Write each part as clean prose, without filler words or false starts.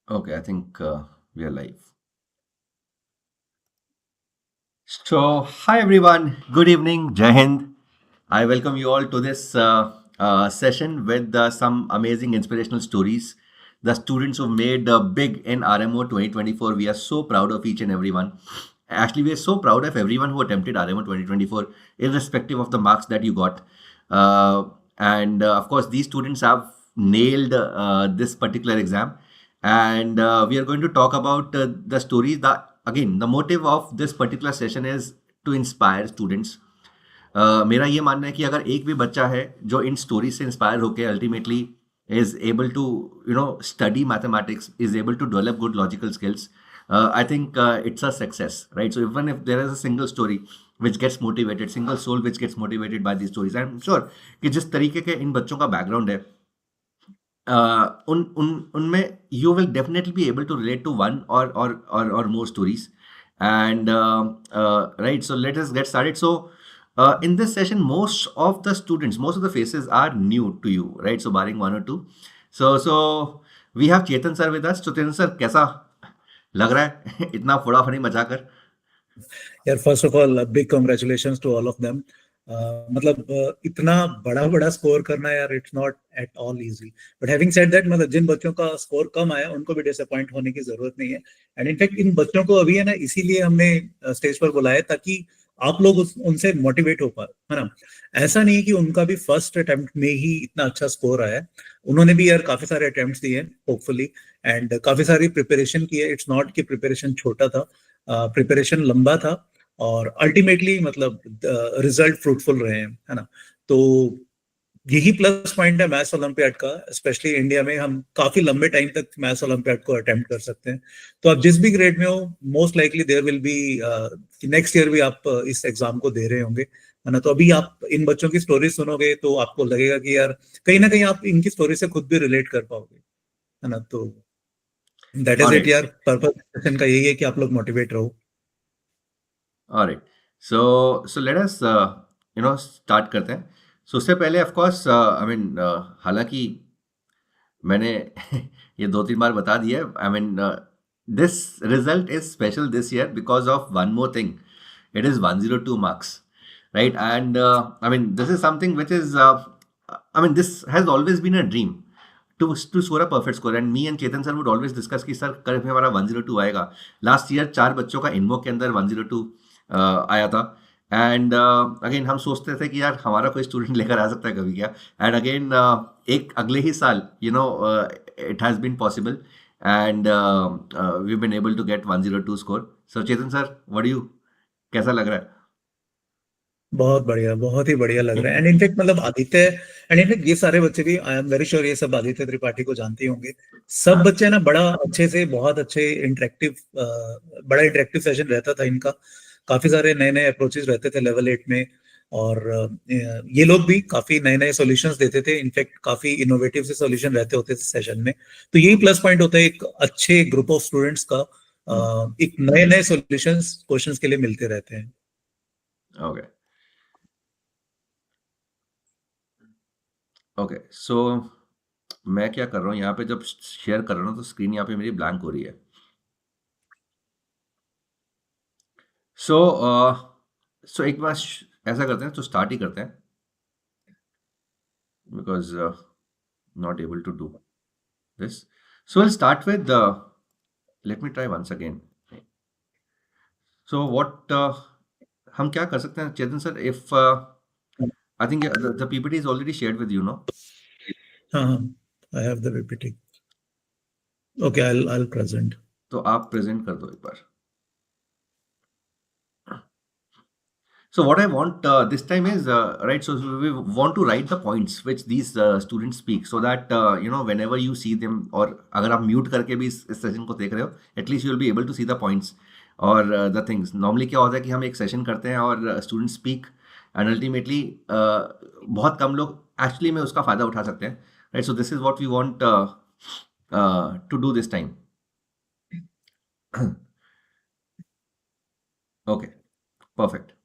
Okay, I think we are live. So, hi everyone. Good evening. Jai Hind. I welcome you all to this session with some amazing inspirational stories. The students who made big in RMO 2024. We are so proud of each and everyone. Actually, we are so proud of everyone who attempted RMO 2024, irrespective of the marks that you got. And of course, these students have nailed this particular exam. And we are going to talk about the stories. The motive of this particular session is to inspire students. मेरा ये मानना है कि अगर एक भी बच्चा है जो इन स्टोरी से इंस्पायर होकर ultimately is able to study mathematics, is able to develop good logical skills, I think it's a success, right? So even if there is a single story which gets motivated, single soul which gets motivated by these stories, I'm sure कि जिस तरीके के इन बच्चों का background है, उन उन उनमें you will definitely be able to relate to one or more stories. And right, so let us get started. So in this session, most of the students, most of the faces are new to you, right? So barring one or two. So we have Chetan sir with us. So Chetan sir, कैसा लग रहा है इतना फटाफट मचा कर? यार first of all big congratulations to all of them. मतलब इतना बड़ा बड़ा स्कोर करना यार it's not at all easy, but having said that मतलब जिन बच्चों का स्कोर कम आया उनको भी डिसअपॉइंट होने की जरूरत नहीं है। एंड इनफैक्ट इन बच्चों को अभी है ना इसीलिए हमने स्टेज पर बुलाया ताकि आप लोग उनसे मोटिवेट हो पाए, है ना। ऐसा नहीं है कि उनका भी फर्स्ट अटेम्प्ट में ही इतना अच्छा स्कोर आया है, उन्होंने भी यार काफी सारे अटेम्प्ट्स दिए होपफुली एंड काफी सारी प्रिपरेशन की है। इट्स नॉट कि प्रिपरेशन छोटा था, प्रिपरेशन लंबा था और अल्टीमेटली मतलब रिजल्ट फ्रूटफुल रहे हैं, है ना। तो यही प्लस पॉइंट है मैथ्स ओलंपियाड का, स्पेशली इंडिया में हम काफी लंबे टाइम तक मैथ्स ओलंपियाड को अटेम्प्ट कर सकते हैं। तो आप जिस भी ग्रेड में हो, most likely there will be next year भी आप इस एग्जाम को दे रहे होंगे, है ना। तो अभी आप इन बच्चों की स्टोरी सुनोगे तो आपको लगेगा कि यार कहीं ना कहीं आप इनकी स्टोरी से खुद भी रिलेट कर पाओगे, है ना। तो that is All it right, यार, पर्पस सेशन का यही है कि आप लोग मोटिवेट रहो। all right. So let us start करते हैं. So उससे पहले of course I mean हालांकि मैंने ये 2-3 बार बता दिया है. I mean this result is special this year because of one more thing. It is 102 marks, right? And I mean this is something which is I mean this has always been a dream to score a perfect score. And me and Chetan sir would always discuss कि sir कल हमारा 102 आएगा. Last year 4 बच्चों का इनमो के अंदर 102 आया था. एंड अगेन हम सोचते थे कि यार हमारा कोई स्टूडेंट लेकर आ सकता है कभी क्या. एंड अगेन एक अगले ही साल it has been possible and we been able to get 102 score. So Chetan sir, what do you, कैसा लग रहा है? बहुत बढ़िया, बहुत ही बढ़िया लग रहा है। एंड इनफेक्ट मतलब आदित्य एंड इनफेक्ट ये सारे बच्चे भी, आई एम वेरी श्योर ये सब आदित्य त्रिपाठी को जानते ही होंगे। सब बच्चे ना बड़ा अच्छे से, बहुत अच्छे इंटरेक्टिव, बड़ा इंटरेक्टिव सेशन रहता था इनका। काफी सारे नए नए अप्रोचेस रहते थे लेवल 8 में और ये लोग भी काफी नए नए सॉल्यूशंस देते थे। इनफैक्ट काफी इनोवेटिव से सॉल्यूशन रहते होते थे सेशन में। तो यही प्लस पॉइंट होता है एक अच्छे ग्रुप ऑफ स्टूडेंट्स का, एक नए नए सॉल्यूशंस क्वेश्चंस के लिए मिलते रहते हैं। Okay okay. सो मैं क्या कर रहा हूँ यहाँ पे, जब शेयर कर रहा हूँ तो स्क्रीन यहाँ पे मेरी ब्लैंक हो रही है. सो सो एक बार ऐसा करते हैं, तो स्टार्ट ही करते हैं because not able to do this. So we'll start with let me try once again. So what हम क्या कर सकते हैं चेतन sir, if I think the PPT is already shared with you, no? हाँ हाँ, I have the PPT. Okay, I'll present. तो आप present कर दो एक बार. So what I want this time is right. So we want to write the points which these students speak, so that whenever you see them, और अगर आप mute करके भी इस सेशन को देख रहे हो, at least you will be able to see the points और the things. Normally क्या होता है कि हम एक सेशन करते हैं और students speak and ultimately बहुत कम लोग actually में उसका फायदा उठा सकते हैं, right? So this is what we want to do this time. Okay, perfect.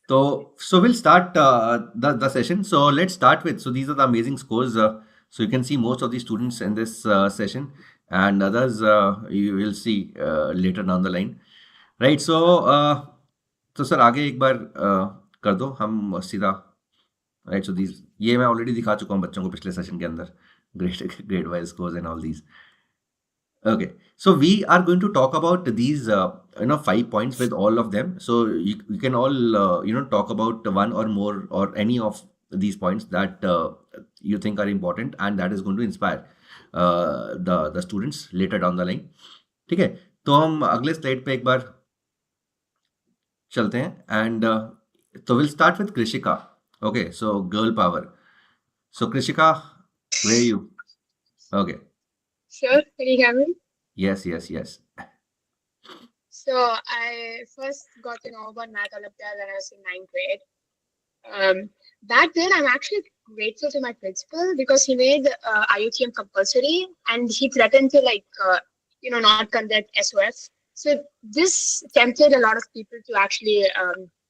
So we'll start the session. So let's start with, so these are the amazing scores. So you can see most of the students in this session, and others you will see later down the line. Right. तो sir आगे एक बार कर दो हम सीधा. Right. So these ये मैं already दिखा चुका हूँ बच्चों को पिछले सेशन के अंदर. Grade wise scores and all these. Okay, so we are going to talk about these 5 points with all of them. So you can all talk about one or more or any of these points that you think are important and that is going to inspire the students later down the line. ठीक है, तो हम अगले slide पे एक बार चलते हैं and so we'll start with Krishika. Okay, so girl power. So Krishika, where are you? Okay. Sure, can you hear me? Yes. So I first got to know about Math Olympiad when I was in 9th grade. Back then, I'm actually grateful to my principal because he made IOQM compulsory and he threatened to not conduct SOF. So this tempted a lot of people to actually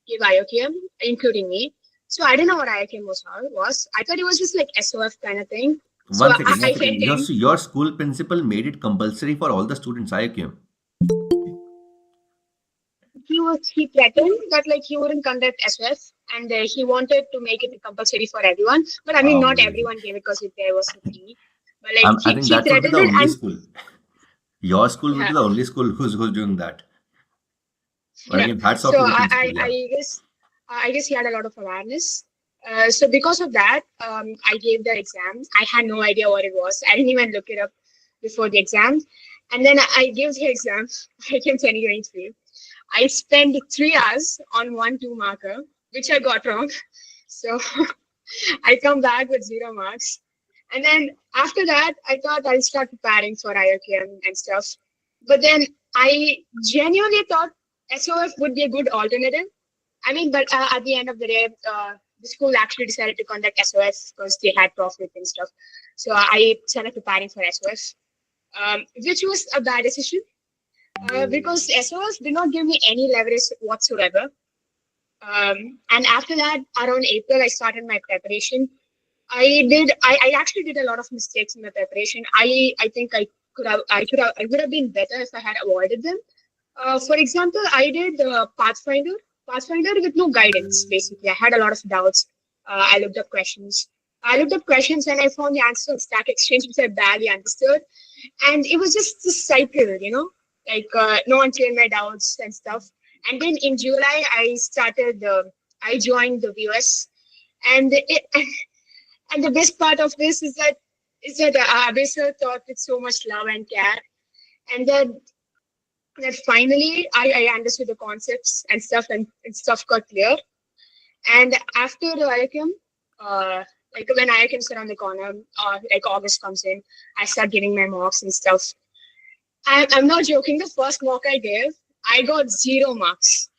give IOQM, including me. So I didn't know what IOQM was. I thought it was just like SOF kind of thing. One second. Your school principal made it compulsory for all the students, IOQM. He threatened that he wouldn't conduct SOF and he wanted to make it compulsory for everyone. But I mean, not everyone gave it because there was a fee. But I think that would be the only school. Your school would be the only school who's doing that. But again, hats off to the principal. I guess he had a lot of awareness. So because of that, I gave the exam. I had no idea what it was. I didn't even look it up before the exam. And then I gave the exam. I came 2023. I spent 3 hours on 1-2 marker, which I got wrong. So I come back with 0 marks. And then after that, I thought I'll start preparing for IOQM and stuff. But then I genuinely thought SOF would be a good alternative. I mean, but at the end of the day, the school actually decided to conduct SOF because they had profit and stuff. So I started preparing for SOF, which was a bad decision because SOF did not give me any leverage whatsoever. And after that, around April, I started my preparation. I actually did a lot of mistakes in my preparation. I think I would have been better if I had avoided them. For example, I did Pathfinder with no guidance, basically. I had a lot of doubts. I looked up questions and I found the answer on Stack Exchange, which I barely understood. And it was just this cycle, no one cleared my doubts and stuff. And then in July, I joined the VOS. And the best part of this is that Abhay sir taught with so much love and care. And then that finally I understood the concepts and stuff got clear. And after the IOQM, when IOQM's around the corner, August comes in, I start giving my mocks and stuff. I'm not joking. The first mock I gave, I got 0 marks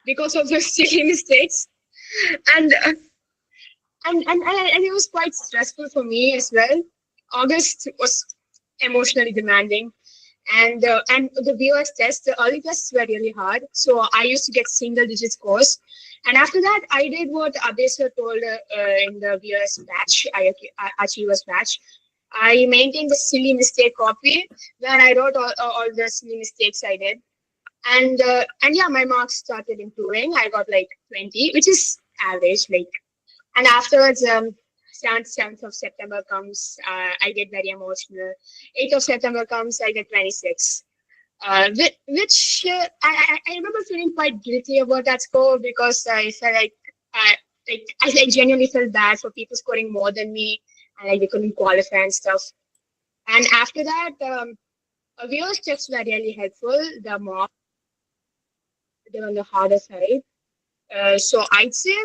because of those silly mistakes. And it was quite stressful for me as well. August was emotionally demanding. And the VOS tests, the early tests were really hard. So I used to get single-digit scores. And after that, I did what Abhay sir told in the VOS batch, VOS batch. I maintained the silly mistake copy where I wrote all the silly mistakes I did. And yeah, my marks started improving. I got 20, which is average. And afterwards, 7th of September comes, I get very emotional. 8th of September comes, I get 26. Which I remember feeling quite guilty about that score because I felt I genuinely felt bad for people scoring more than me and they couldn't qualify and stuff. And after that, VOS tests were really helpful. The mock, they were on the harder side. So I'd say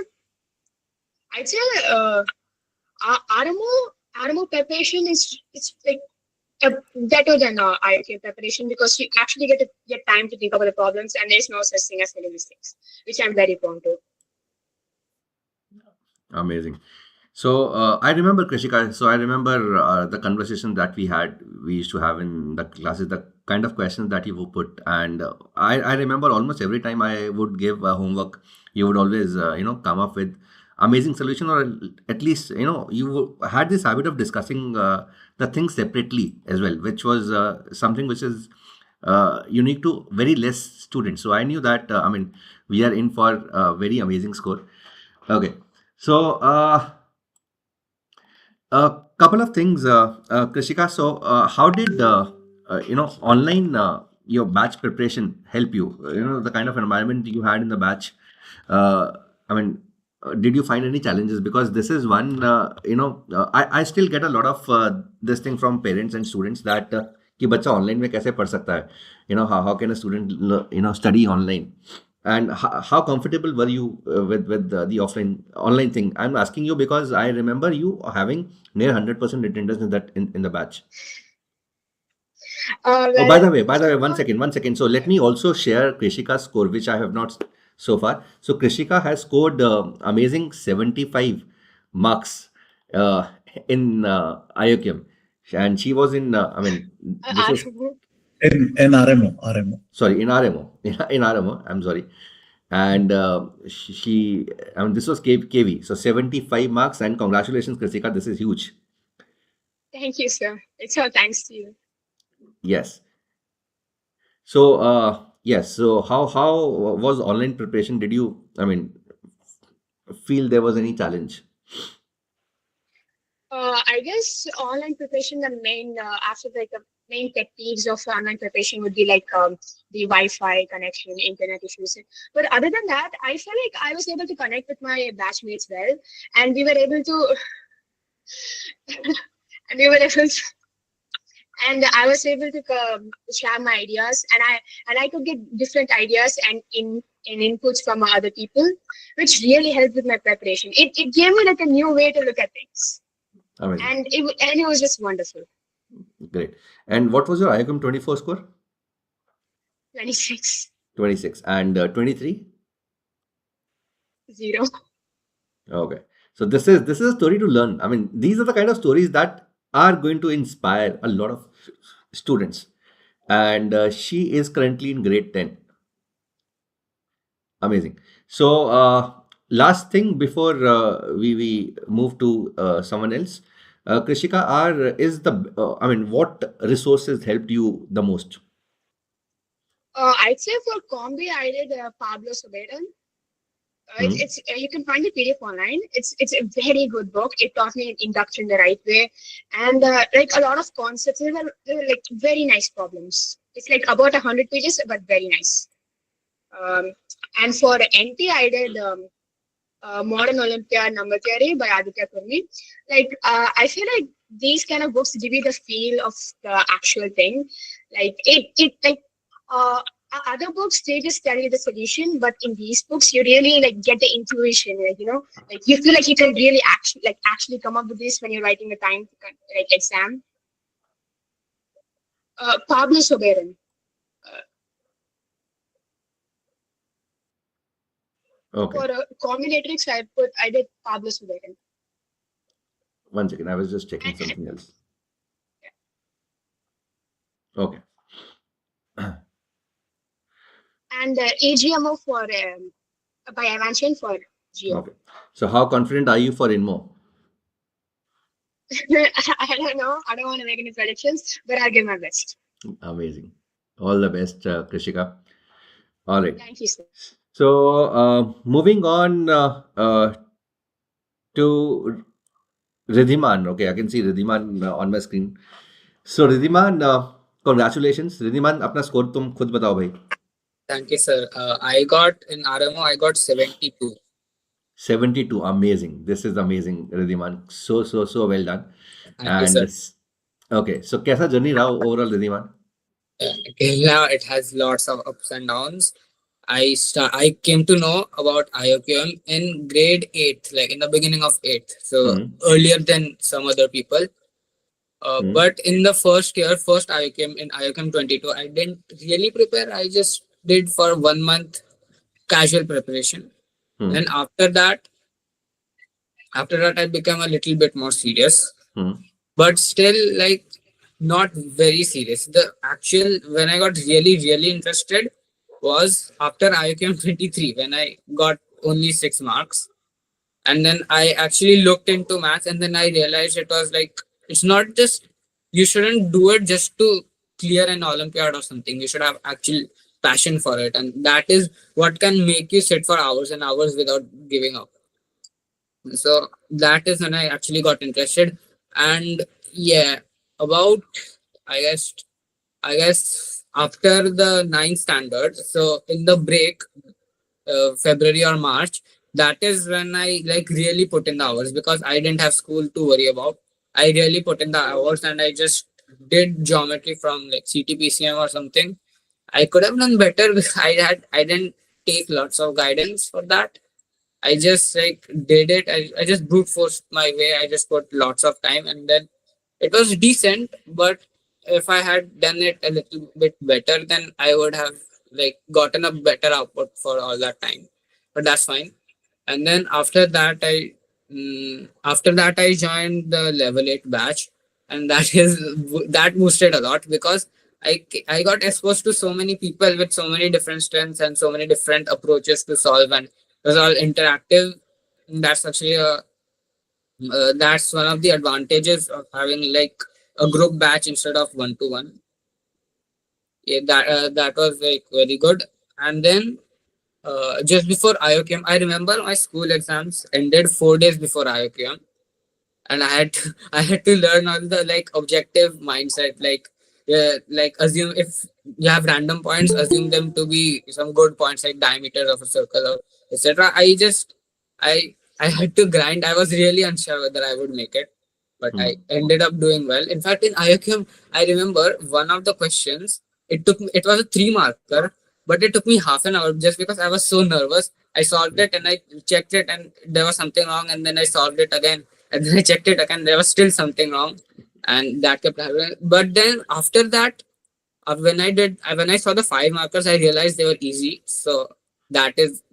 RMO preparation is better than IOQM preparation because you actually get time to think about the problems and there's no such thing as silly mistakes, which I'm very prone to. Amazing. So I remember, Krishika, the conversation that we used to have in the classes, the kind of questions that you would put. And I remember almost every time I would give homework, you would always, come up with amazing solution, or at least you had this habit of discussing the things separately as well, which was something which is unique to very less students. So I knew that we are in for a very amazing score. Okay, so a couple of things, Krishika. So how did online your batch preparation help you? The kind of environment you had in the batch. Uh, I mean, did you find any challenges? Because this is one, I still get a lot of this thing from parents and students that कि बच्चा online में कैसे पढ़ सकता है? How can a student study online? And how comfortable were you with the offline online thing? I'm asking you because I remember you having near 100% attendance in the batch. Oh, by the way, one second. So let me also share Krishika's score, which I have not so far. So Krishika has scored amazing 75 marks in IOQM, and she was in. This was in RMO. Sorry, in RMO. In RMO. I'm sorry. And this was KV. So 75 marks, and congratulations, Krishika. This is huge. Thank you, sir. It's all thanks to you. Yes. So yes. So how was online preparation? Did you feel there was any challenge? I guess online preparation, the main the main pet peeves of online preparation would be like the Wi-Fi connection, internet issues. But other than that, I feel like I was able to connect with my batchmates well, and we were able to, and I was able to share my ideas, and I could get different ideas and inputs from other people, which really helped with my preparation. It gave me like a new way to look at things. Amazing. And it was just wonderful. Great. And what was your IOQM 24 score? 26. 26. And 23? 0. Okay. So this is a story to learn. These are the kind of stories that are going to inspire a lot of students. And she is currently in grade 10. Amazing. So last thing before we move to someone else, Krishika, what resources helped you the most? I'd say for Combi, I did Pablo Sobedan. It's you can find the PDF online. It's a very good book. It taught me induction the right way, and like a lot of concepts. They were like very nice problems. It's like about 100 pages, but very nice. And for NT, I did Modern Olympiad Number Theory by Aditya Kurmi. Like I feel like these kind of books give you the feel of the actual thing. Like other books, they just tell you the solution, but in these books you really like get the intuition, like you feel like you can really actually come up with this when you're writing a time like exam. Pablo Soberan. Okay. For combinatorics, I did Pablo Soberan. One second, I was just checking something else. Okay. And AGMO for by Evanchen for Geo. Okay. So how confident are you for INMO? I don't know. I don't want to make any predictions, but I'll give my best. Amazing. All the best, Krishika. All right. Thank you, sir. So moving on to Riddhiman. Okay, I can see Riddhiman on my screen. So Riddhiman, congratulations. Riddhiman, अपना score तुम खुद बताओ भाई. Thank you, sir. I got in RMO, I got 72. 72, amazing. This is amazing, Riddhiman. So well done. Thank you, sir. Okay, so कैसा journey रहा overall, Riddhiman? Till now, it has lots of ups and downs. I came to know about IOQM in grade 8th, like in the beginning of 8th. So earlier than some other people. But in the first IOQM, in IOQM 22, I didn't really prepare. I just did for 1 month casual preparation. And after that I became a little bit more serious. But still like not very serious. The actual, when I got really interested was after IOQM 23, when I got only 6 marks. And then I actually looked into maths, and then I realized it was like, it's not just, you shouldn't do it just to clear an Olympiad or something. You should have actual passion for it. And that is what can make you sit for hours and hours without giving up. So that is when I actually got interested. And yeah, about, I guess, after the ninth standard, so in the break, February or March, that is when I like really put in the hours, because I didn't have school to worry about. I really put in the hours, and I just did geometry from like CTPCM or something. I could have done better because I didn't take lots of guidance for that. I just like did it. I just brute forced my way. I just put lots of time, and then it was decent. But if I had done it a little bit better, then I would have like gotten a better output for all that time. But that's fine. And then after that I joined the level 8 batch, and that boosted a lot, because I got exposed to so many people with so many different strengths and so many different approaches to solve, and it was all interactive. That's actually that's one of the advantages of having like a group batch instead of 1-to-1. Yeah, that was like very good. And then just before IOQM, I remember my school exams ended 4 days before IOQM, and I had to learn all the like objective mindset, like assume if you have random points, assume them to be some good points like diameter of a circle or etc. I had to grind. I was really unsure whether I would make it, but I ended up doing well. In fact, in IOQM, I remember one of the questions. It was a 3 marker, but it took me half an hour just because I was so nervous. I solved it and I checked it, and there was something wrong, and then I solved it again, and then I checked it again. There was still something wrong, and that kept happening. But then after that, when I saw the 5 markers, I realized they were easy. So that's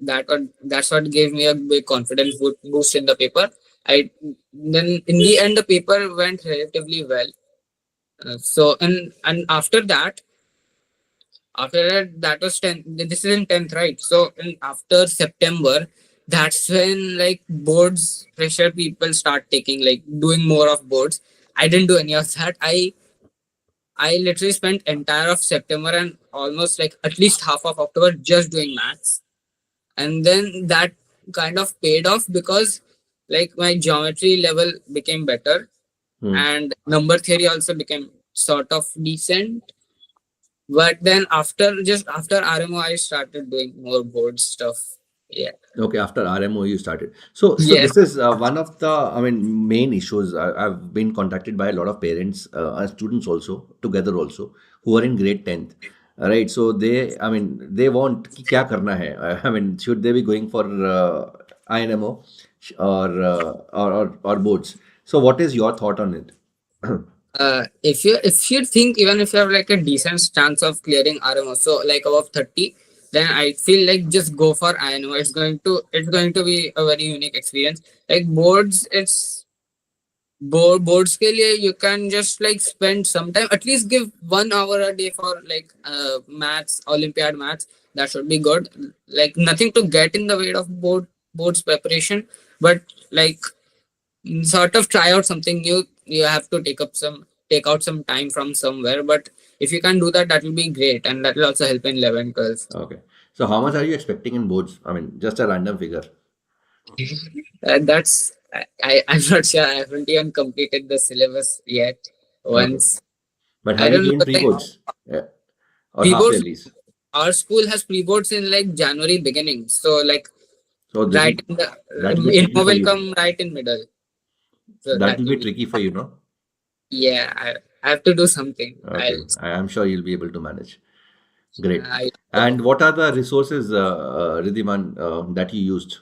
what gave me a big confidence boost in the paper. I Then in the end the paper went relatively well. So and after that, that was 10th. This is in 10th, right? So after September, that's when like boards pressure people start taking, like doing more of boards. I didn't do any of that. I literally spent entire of September and almost like at least half of October just doing maths. And then that kind of paid off, because like my geometry level became better, and number theory also became sort of decent. But then after RMO, I started doing more board stuff. Yeah. Okay, after RMO you started. So Yes. this is one of the, I mean, main issues. I've been contacted by a lot of parents and students also, together also, who are in grade 10th. Right, so I mean, they want कि क्या करना है. I mean, should they be going for INMO or boards? So what is your thought on it? If you think, even if you have like a decent chance of clearing RMO, so like above 30, then I feel like just go for INMO. It's going to be a very unique experience. Like boards, boards के लिए you can just like spend some time, at least give 1 hour a day for like maths, Olympiad maths. That should be good. Like nothing to get in the way of boards preparation, but like sort of try out something new. You have to take out some time from somewhere, but if you can do that, that will be great, and that will also help in 11, 12. Okay, so how much are you expecting in boards? I mean, just a random figure. That's I'm not sure. I haven't even completed the syllabus yet once. Okay. But I have you don't given know, pre-boards? Yeah. Or pre-boards, half-yearlies? our school has pre-boards in like January beginning, so like So right in the that will be tricky info for will you. come right in middle. So That will be tricky for you, no? Yeah, I have to do something. Okay, I'm sure you'll be able to manage. Great. I And what are the resources, Riddhiman, that you used?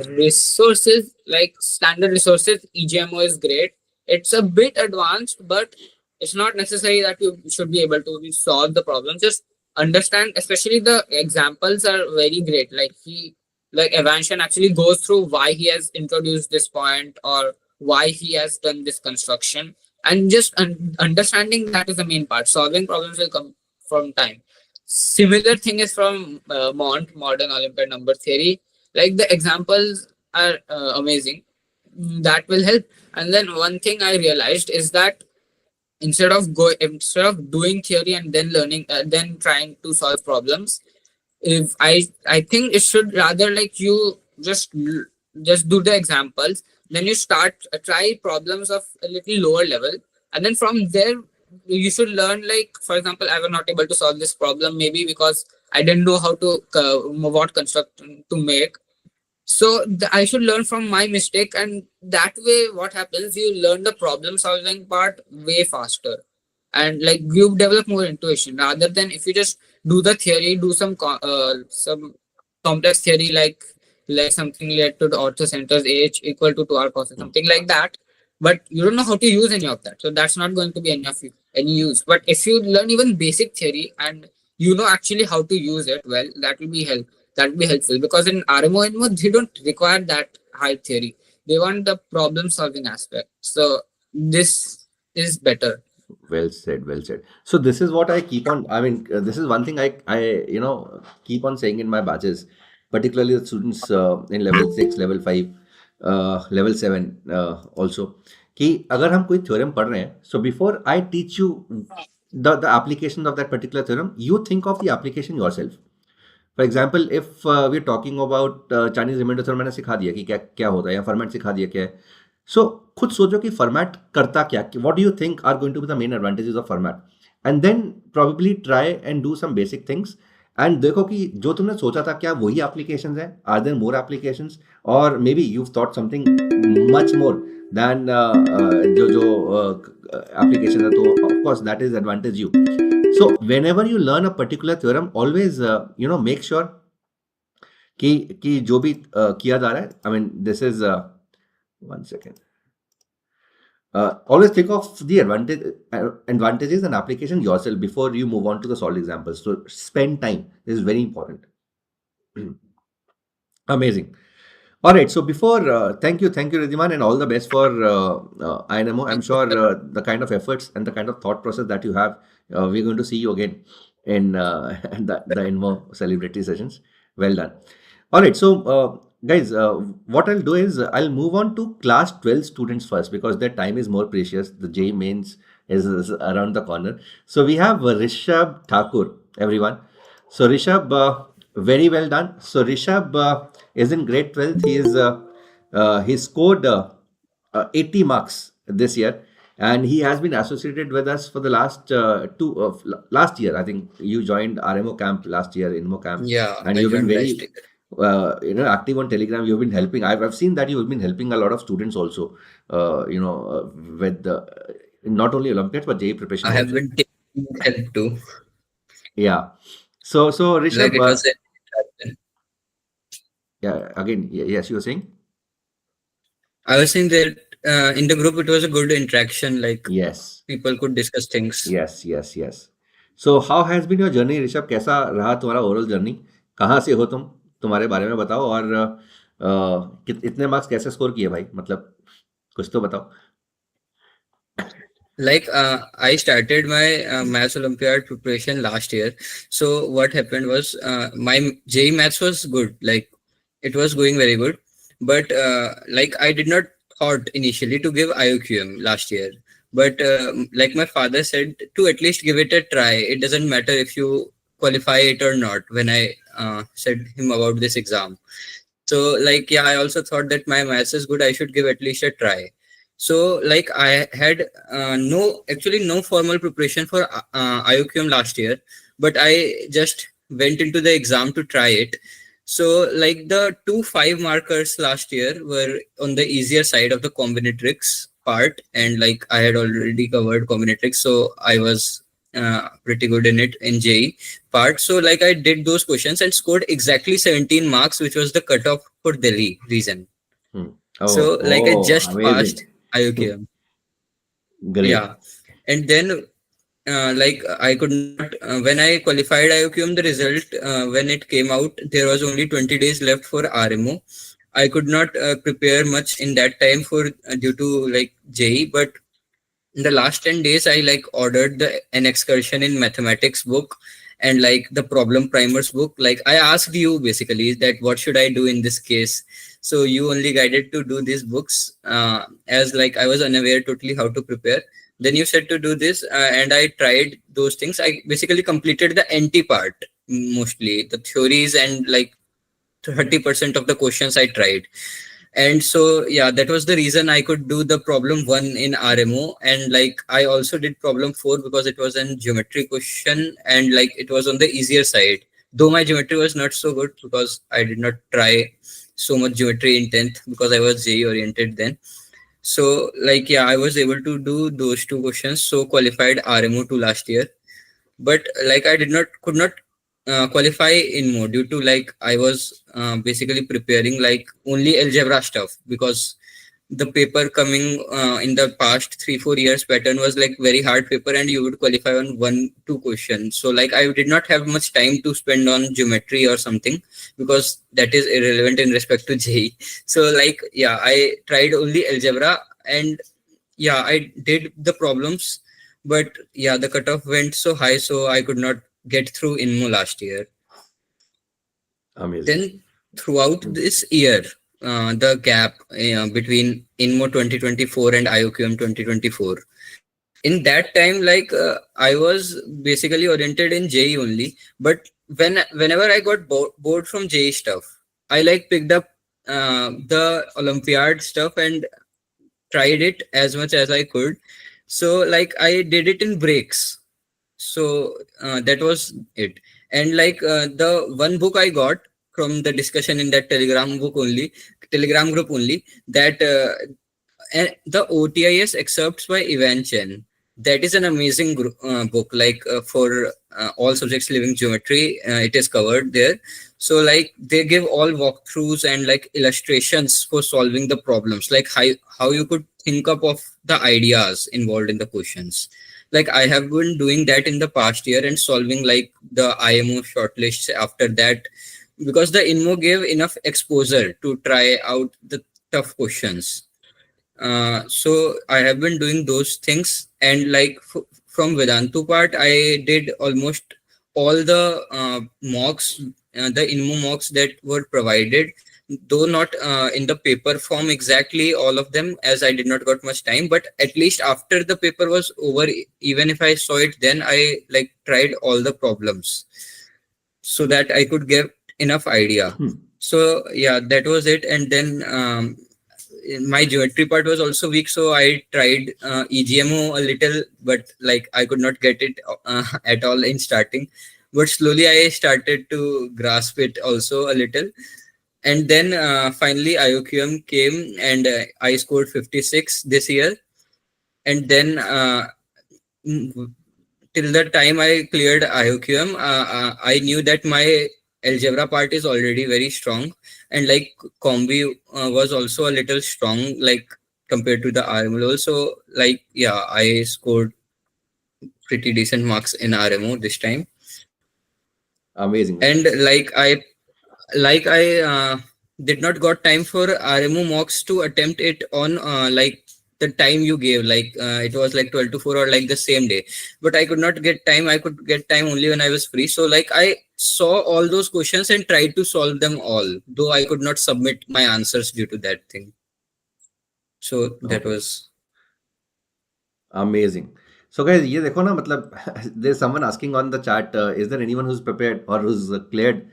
Resources, like standard resources, EGMO is great. It's a bit advanced, but it's not necessary that you should be able to solve the problem. Just understand, especially the examples are very great. Like Evanshan actually goes through why he has introduced this point or why he has done this construction, and just understanding that is the main part. Solving problems will come from time. Similar thing is from modern Olympiad number theory. Like the examples are amazing. That will help. And then one thing I realized is that instead of doing theory and then learning, then trying to solve problems, if I think it should rather like you just do the examples, then you start try problems of a little lower level, and then from there you should learn. Like for example, I was not able to solve this problem maybe because I didn't know how to what construct to make. So I should learn from my mistake, and that way what happens, you learn the problem solving part way faster, and like you develop more intuition rather than if you just do the theory, do some complex theory like something related to the orthocenters, H equal to 2r cos, something like that, but you don't know how to use any of that, so that's not going to be any use. But if you learn even basic theory and you know actually how to use it well, that will be helpful, because in RMO and INMO they don't require that high theory, they want the problem solving aspect, so this is better. Well said, well said. So this is what I keep on, I mean, this is one thing I keep on saying in my batches, particularly the students in level 6, level 5, level 7 also, कि अगर हम कोई theorem पढ़ रहे हैं, so before I teach you the application of that particular theorem, you think of the application yourself. For example, if we're talking about Chinese remainder theorem, मैंने सिखा दिया कि क्या क्या होता है, या फॉर्मेट सिखा दिया क्या है. सो खुद सोचो कि फॉर्मेट करता क्या, what do you think are going to be the main advantages of format, and then probably try and do some basic things, and देखो कि जो तुमने सोचा था क्या वही एप्लीकेशंस हैं, आर देयर मोर एप्लीकेशंस, और may be you thought something much more than जो एप्लीकेशन है, तो of course that is advantage you. So whenever you learn a particular theorem, always make sure कि जो भी किया जा रहा है, I mean this is one second. Always think of the advantages and application yourself before you move on to the solved examples. So spend time. This is very important. Amazing. All right. So before, thank you, Riddhiman, and all the best for INMO. I'm sure the kind of efforts and the kind of thought process that you have, we're going to see you again in the INMO celebrity sessions. Well done. All right. So guys, what I'll do is I'll move on to class 12 students first, because their time is more precious. The JEE mains is around the corner. So we have Rishab Thakur, everyone. So Rishab, very well done. So Rishab is in grade 12th. He scored 80 marks this year, and he has been associated with us for the last last year. I think you joined RMO camp last year, INMO camp. Yeah, and I you've been joined very active on Telegram. You've been helping. I've seen that you've been helping a lot of students also. With not only Olympiads but JEE preparation. I have also. been taking help too. Yeah. So Rishab. Like it was yeah. Again, yes, you were saying. I was saying that in the group it was a good interaction. Like Yes. people could discuss things. Yes. So how has been your journey, Rishab? कैसा रहा तुम्हारा overall journey? कहाँ से हो तुम? तुम्हारे बारे में बताओ, और इतने मार्क्स कैसे स्कोर किए भाई? मतलब कुछ तो बताओ. Like I started my maths Olympiad preparation last year. So what happened was my JEE maths was good. Like it was going very good. But like I did not thought initially to give IOQM last year. But like my father said, to at least give it a try. It doesn't matter if you qualify it or not, when I said him about this exam. So like, yeah, I also thought that my maths is good. I should give at least a try. So like I had no formal preparation for IOQM last year, but I just went into the exam to try it. So like the 2 5 markers last year were on the easier side of the combinatorics part, and like I had already covered combinatorics, so I was pretty good in it in JEE part. So like I did those questions and scored exactly 17 marks, which was the cutoff for Delhi region. So like I just passed IOQM. Great. Yeah, and then like I could not when I qualified IOQM, the result when it came out, there was only 20 days left for RMO. I could not prepare much in that time for due to like JEE, but in the last 10 days I like ordered an excursion in mathematics book, and like the problem primers book. Like I asked you basically that what should I do in this case. So you only guided to do these books, as like I was unaware totally how to prepare. Then you said to do this, and I tried those things. I basically completed the NT part, mostly the theories, and like 30% of the questions I tried. And so yeah, that was the reason I could do the problem 1 in RMO, and like I also did problem 4 because it was a geometry question, and like it was on the easier side, though my geometry was not so good because I did not try so much geometry in 10th because I was JEE oriented then. So like yeah, I was able to do those 2 questions, so qualified RMO 2 last year. But like I could not qualify INMO due to like I was basically preparing like only algebra stuff, because the paper coming in the past 3-4 years pattern was like very hard paper, and you would qualify on 1-2 questions. So like I did not have much time to spend on geometry or something, because that is irrelevant in respect to JEE. So like yeah, I tried only algebra, and yeah, I did the problems, but yeah, the cutoff went so high, so I could not get through INMO last year. Amazing. Then throughout this year, the gap between INMO 2024 and IOQM 2024, in that time, like I was basically oriented in JEE only. But whenever I got bored from JEE stuff, I like picked up the Olympiad stuff and tried it as much as I could. So like I did it in breaks. So that was it. And like the one book I got from the discussion in that telegram group only, that the OTIS excerpts by Ivan Chen, that is an amazing book, like for all subjects living geometry, it is covered there. So like they give all walkthroughs and like illustrations for solving the problems, like how you could think up of the ideas involved in the questions. Like I have been doing that in the past year and solving like the IMO shortlists after that, because the INMO gave enough exposure to try out the tough questions. So I have been doing those things, and like from Vedantu part, I did almost all the mocks, the INMO mocks that were provided, though not in the paper form exactly all of them, as I did not got much time. But at least after the paper was over, even if I saw it, then I like tried all the problems so that I could get enough idea. So yeah, that was it. And then my geometry part was also weak, so I tried EGMO a little, but like I could not get it at all in starting. But slowly I started to grasp it also a little. And then finally IOQM came, and I scored 56 this year. And then till the time I cleared IOQM, I knew that my algebra part is already very strong, and like combi was also a little strong, like compared to the RMO. So like yeah, I scored pretty decent marks in RMO this time. Amazing. And like I did not got time for RMO mocks to attempt it on like the time you gave, like it was like 12 to 4 or like the same day, but I could not get time. I could get time only when I was free. So like I saw all those questions and tried to solve them all, though I could not submit my answers due to that thing. So that was amazing. So guys, ये देखो ना, मतलब there's someone asking on the chat, is there anyone who's prepared or who's cleared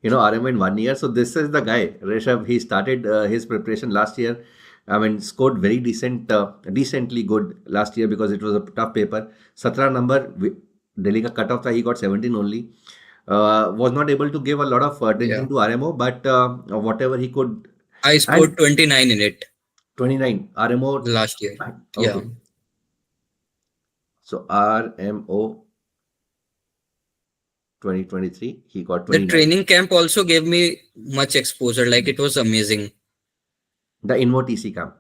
RMO in 1 year? So this is the guy, Rishab. He started his preparation last year. I mean, scored very decently good last year because it was a tough paper. 17 number, Delhi ka cutoff tha, he got 17 only. Was not able to give a lot of attention to RMO, but whatever he could. I scored 29 in it. 29 RMO last year. Okay. Yeah. So RMO 2023, he got 29. The training camp also gave me much exposure. Like it was amazing. The INMO TC camp.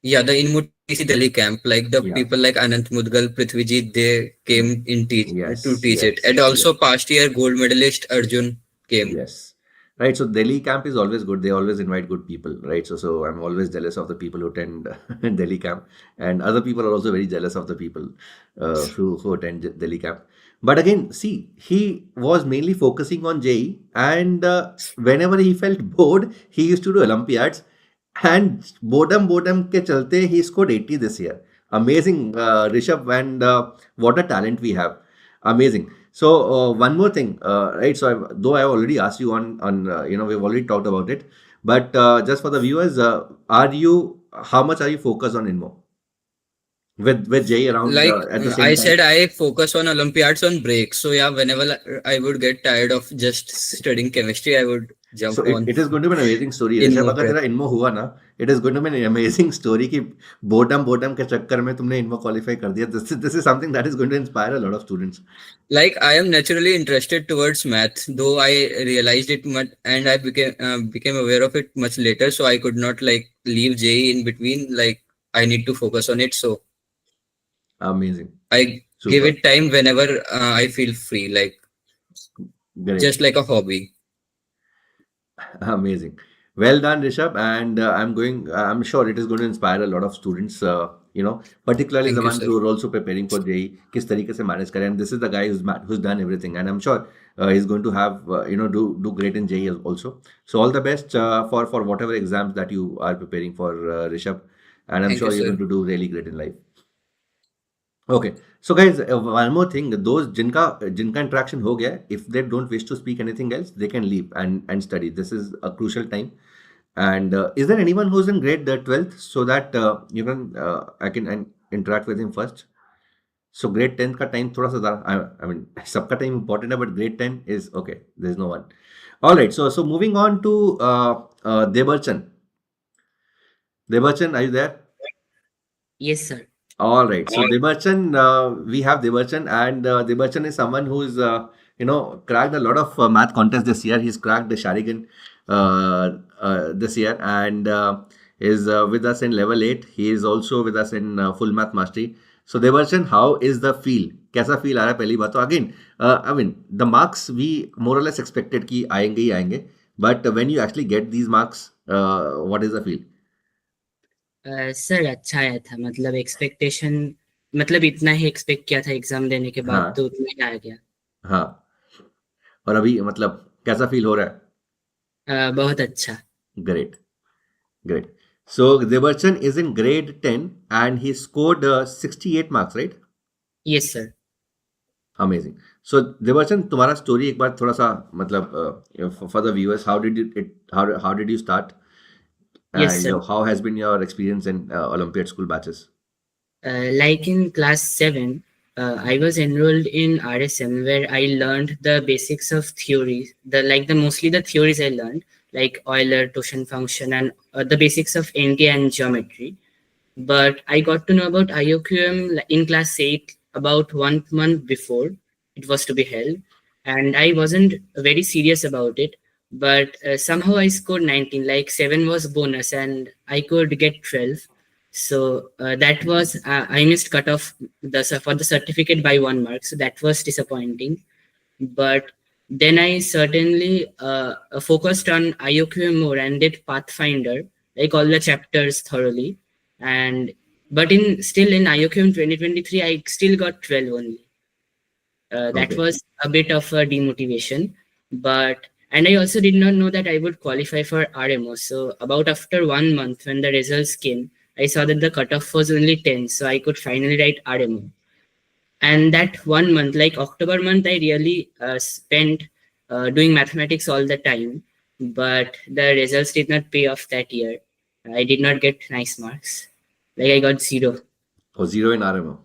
Yeah, the INMO TC Delhi camp. Like the people like Anant Mudgal, Prithvijit, they came in to teach it. And also past year gold medalist Arjun came. Yes. Right. So Delhi camp is always good. They always invite good people. Right. So I'm always jealous of the people who attend Delhi camp. And other people are also very jealous of the people who attend Delhi camp. But again, see, he was mainly focusing on JEE, and whenever he felt bored, he used to do Olympiads. And boredom ke chalte, he scored 80 this year. Amazing, Rishab, and what a talent we have. Amazing. So one more thing, right? So though I've already asked you on we've already talked about it, but just for the viewers, how much are you focused on INMO with JEE around Like at the I same time? said, I focus on Olympiads on break. So yeah, whenever I would get tired of just studying chemistry, I would jump So on it is going to be an amazing story. in Rishabh more अगर prep. तेरा इनमो हुआ ना, it is going to be an amazing story कि boredom के चक्कर में तुमने इनमो qualify कर दिया. This is something that is going to inspire a lot of students. Like I am naturally interested towards math, though I realized it much and I became aware of it much later. So I could not like leave JEE in between. Like I need to focus on it. So Amazing. I give Super. it time whenever I feel free, like Great. just like a hobby. Amazing. Well done, Rishabh. And I'm sure it is going to inspire a lot of students, particularly Thank the you, ones sir. who are also preparing for JEE, किस तरीके से manage करें. And this is the guy who's done everything. And I'm sure he's going to have, do great in JEE also. So all the best for whatever exams that you are preparing for, Rishabh. And I'm Thank sure you, you're sir. going to do really great in life. Okay. So guys, one more thing, those जिनका interaction हो गया, if they don't wish to speak anything else, they can leave and study. This is a crucial time. And is there anyone who's in grade 12th so that I can interact with him first? So grade 10th का time थोड़ा सा I mean सबका time important है, but grade 10 is okay. There's no one. All right. So moving on to Debarchan. Debarchan, are you there? Yes, sir. All right. So Debarchan, we have Debarchan, and Debarchan is someone who's cracked a lot of math contests this year. He's cracked the Sharigan this year, and is with us in level 8. He is also with us in full math mastery. So Debarchan, how is the feel? कैसा feel आ रहा है पहली बात तो again, I mean the marks we more or less expected कि आएंगे ही आएंगे, but when you actually get these marks, what is the feel? Sir अच्छा आया था, मतलब एक्सपेक्टेशन, मतलब इतना ही एक्सपेक्ट किया था एग्जाम देने के बाद, हाँ तो उतना ही आ गया। हाँ. और अभी मतलब कैसा फील हो रहा है? बहुत अच्छा। Great, great. So Debarchan is in grade 10 and he scored 68 marks, right? Yes sir. Amazing. So Debarchan, तुम्हारा story एक बार थोड़ा सा मतलब for the viewers, how did you start? Yes, And sir. how has been your experience in Olympiad school batches? Like in class 7, I was enrolled in RSM where I learned the basics of theories, mostly the theories I learned, like Euler, Toshan function, and the basics of NT and geometry. But I got to know about IOQM in class 8 about 1 month before it was to be held, and I wasn't very serious about it. But somehow I scored 19, like 7 was bonus, and I could get 12. So that was I missed cutoff for the certificate by 1 mark, so that was disappointing. But then I certainly focused on IOQM more and did Pathfinder, like all the chapters thoroughly. But still in IOQM 2023, I still got 12 only. That Okay. was a bit of a demotivation. And I also did not know that I would qualify for RMO. So about after 1 month, when the results came, I saw that the cutoff was only 10, so I could finally write RMO. And that 1 month, like October month, I really spent doing mathematics all the time, but the results did not pay off that year. I did not get nice marks. Like I got 0. Oh, 0 in RMO.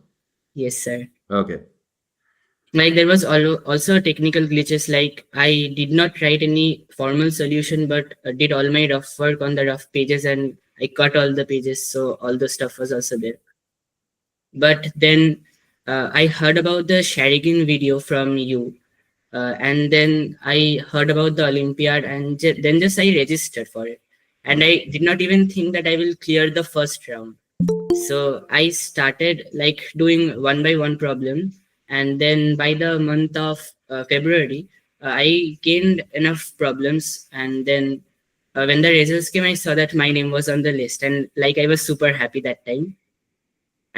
Yes, sir. Okay. Like there was also technical glitches, like I did not write any formal solution, but did all my rough work on the rough pages and I cut all the pages, so all the stuff was also there. But then I heard about the Sharigan video from you, and then I heard about the Olympiad, and then just I registered for it. And I did not even think that I will clear the first round. So I started like doing 1 by 1 problem, and then by the month of February, I gained enough problems, and then when the results came, I saw that my name was on the list, and like I was super happy that time.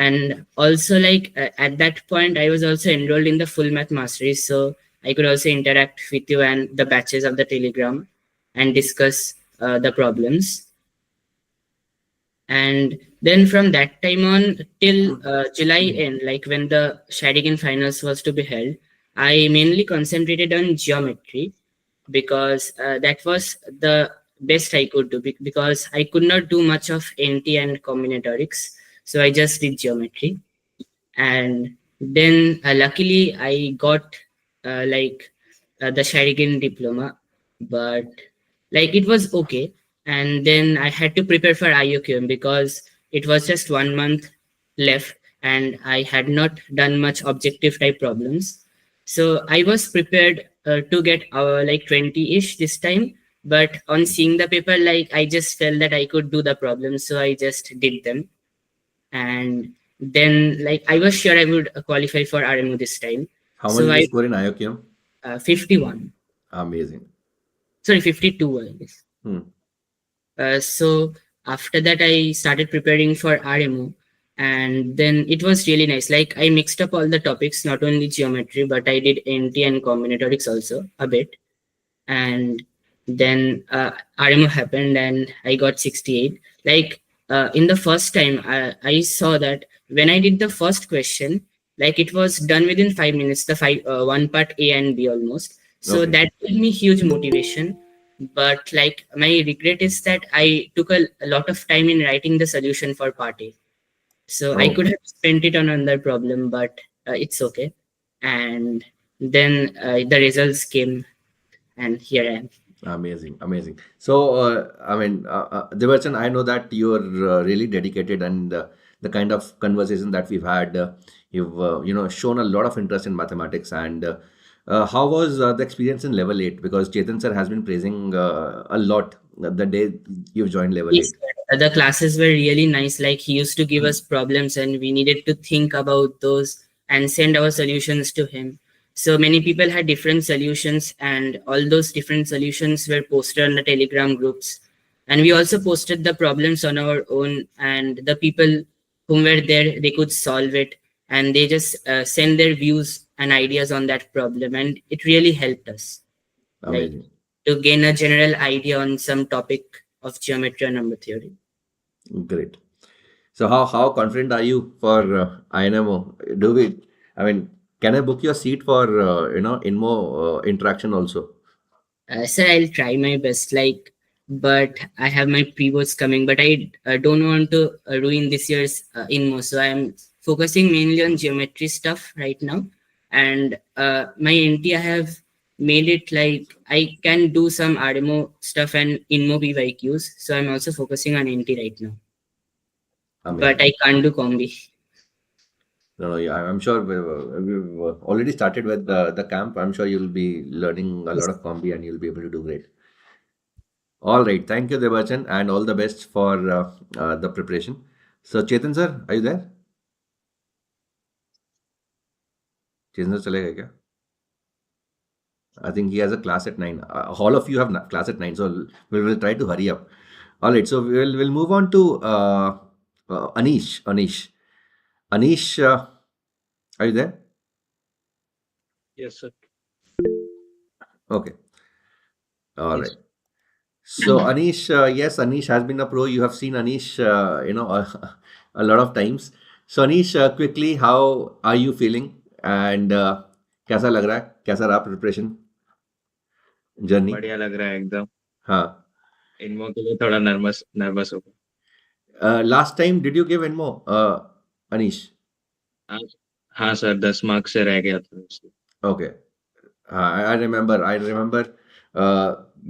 And also like at that point, I was also enrolled in the full math mastery, so I could also interact with you and the batches of the Telegram and discuss the problems. And then from that time on till July end, like when the Shadigan finals was to be held, I mainly concentrated on geometry because that was the best I could do because I could not do much of NT and combinatorics. So I just did geometry. And then luckily I got the Shadigan diploma, but like it was okay. And then I had to prepare for IOQM because it was just 1 month left and I had not done much objective type problems. So I was prepared to get like 20-ish this time. But on seeing the paper, like I just felt that I could do the problems. So I just did them. And then like I was sure I would qualify for RMO this time. How much So did I you score in IOQM? 51. Amazing. Sorry, 52, I guess. So after that, I started preparing for RMO, and then it was really nice. Like I mixed up all the topics, not only geometry, but I did NT and combinatorics also a bit. And then RMO happened, and I got 68. Like in the first time, I saw that when I did the first question, like it was done within 5 minutes. One part A and B almost. So Okay. that gave me huge motivation. But like my regret is that I took a lot of time in writing the solution for part A. So I Oh. could have spent it on another problem, but it's okay. And then the results came, and here I am. Amazing, amazing. So, Devarchan, I know that you're really dedicated, and the kind of conversation that we've had, you've shown a lot of interest in mathematics. And how was the experience in level 8? Because Chetan sir has been praising a lot the day you've joined level Yes, 8. the classes were really nice. Like he used to give us problems, and we needed to think about those and send our solutions to him. So many people had different solutions, and all those different solutions were posted on the Telegram groups. And we also posted the problems on our own, and the people who were there, they could solve it, and they just send their views and ideas on that problem, and it really helped us, like Amazing. to gain a general idea on some topic of geometry or number theory. Great. So, how confident are you for INMO? Can I book your seat for INMO interaction also? Sir, I'll try my best. Like, but I have my pre-boards coming, but I don't want to ruin this year's INMO. So I'm focusing mainly on geometry stuff right now. And my NT, I have made it like I can do some RMO stuff and INMO PYQs. So I'm also focusing on NT right now. But I can't do combi. No, yeah, I'm sure we've already started with the camp. I'm sure you'll be learning a lot of combi and you'll be able to do great. All right. Thank you, Debachan, and all the best for the preparation. So, Chetan sir, are you there? Chetan sir, चले गए क्या? I think he has a class at 9. All of you have class at 9, so we will try to hurry up. All right, so we'll move on to Anish. Anish, are you there? Yes, sir. Okay. All Yes. right. So Anish, yes, Anish has been a pro. You have seen Anish, a lot of times. So Anish, quickly, how are you feeling? And कैसा लग रहा है? कैसा रहा preparation journey? बढ़िया लग रहा है एकदम। हाँ. इनमो के लिए थोड़ा नर्वस हो गया। Last time, did you give INMO, Anish? हाँ सर, 10 मार्क्स से रह गया था उसमें। Okay. I remember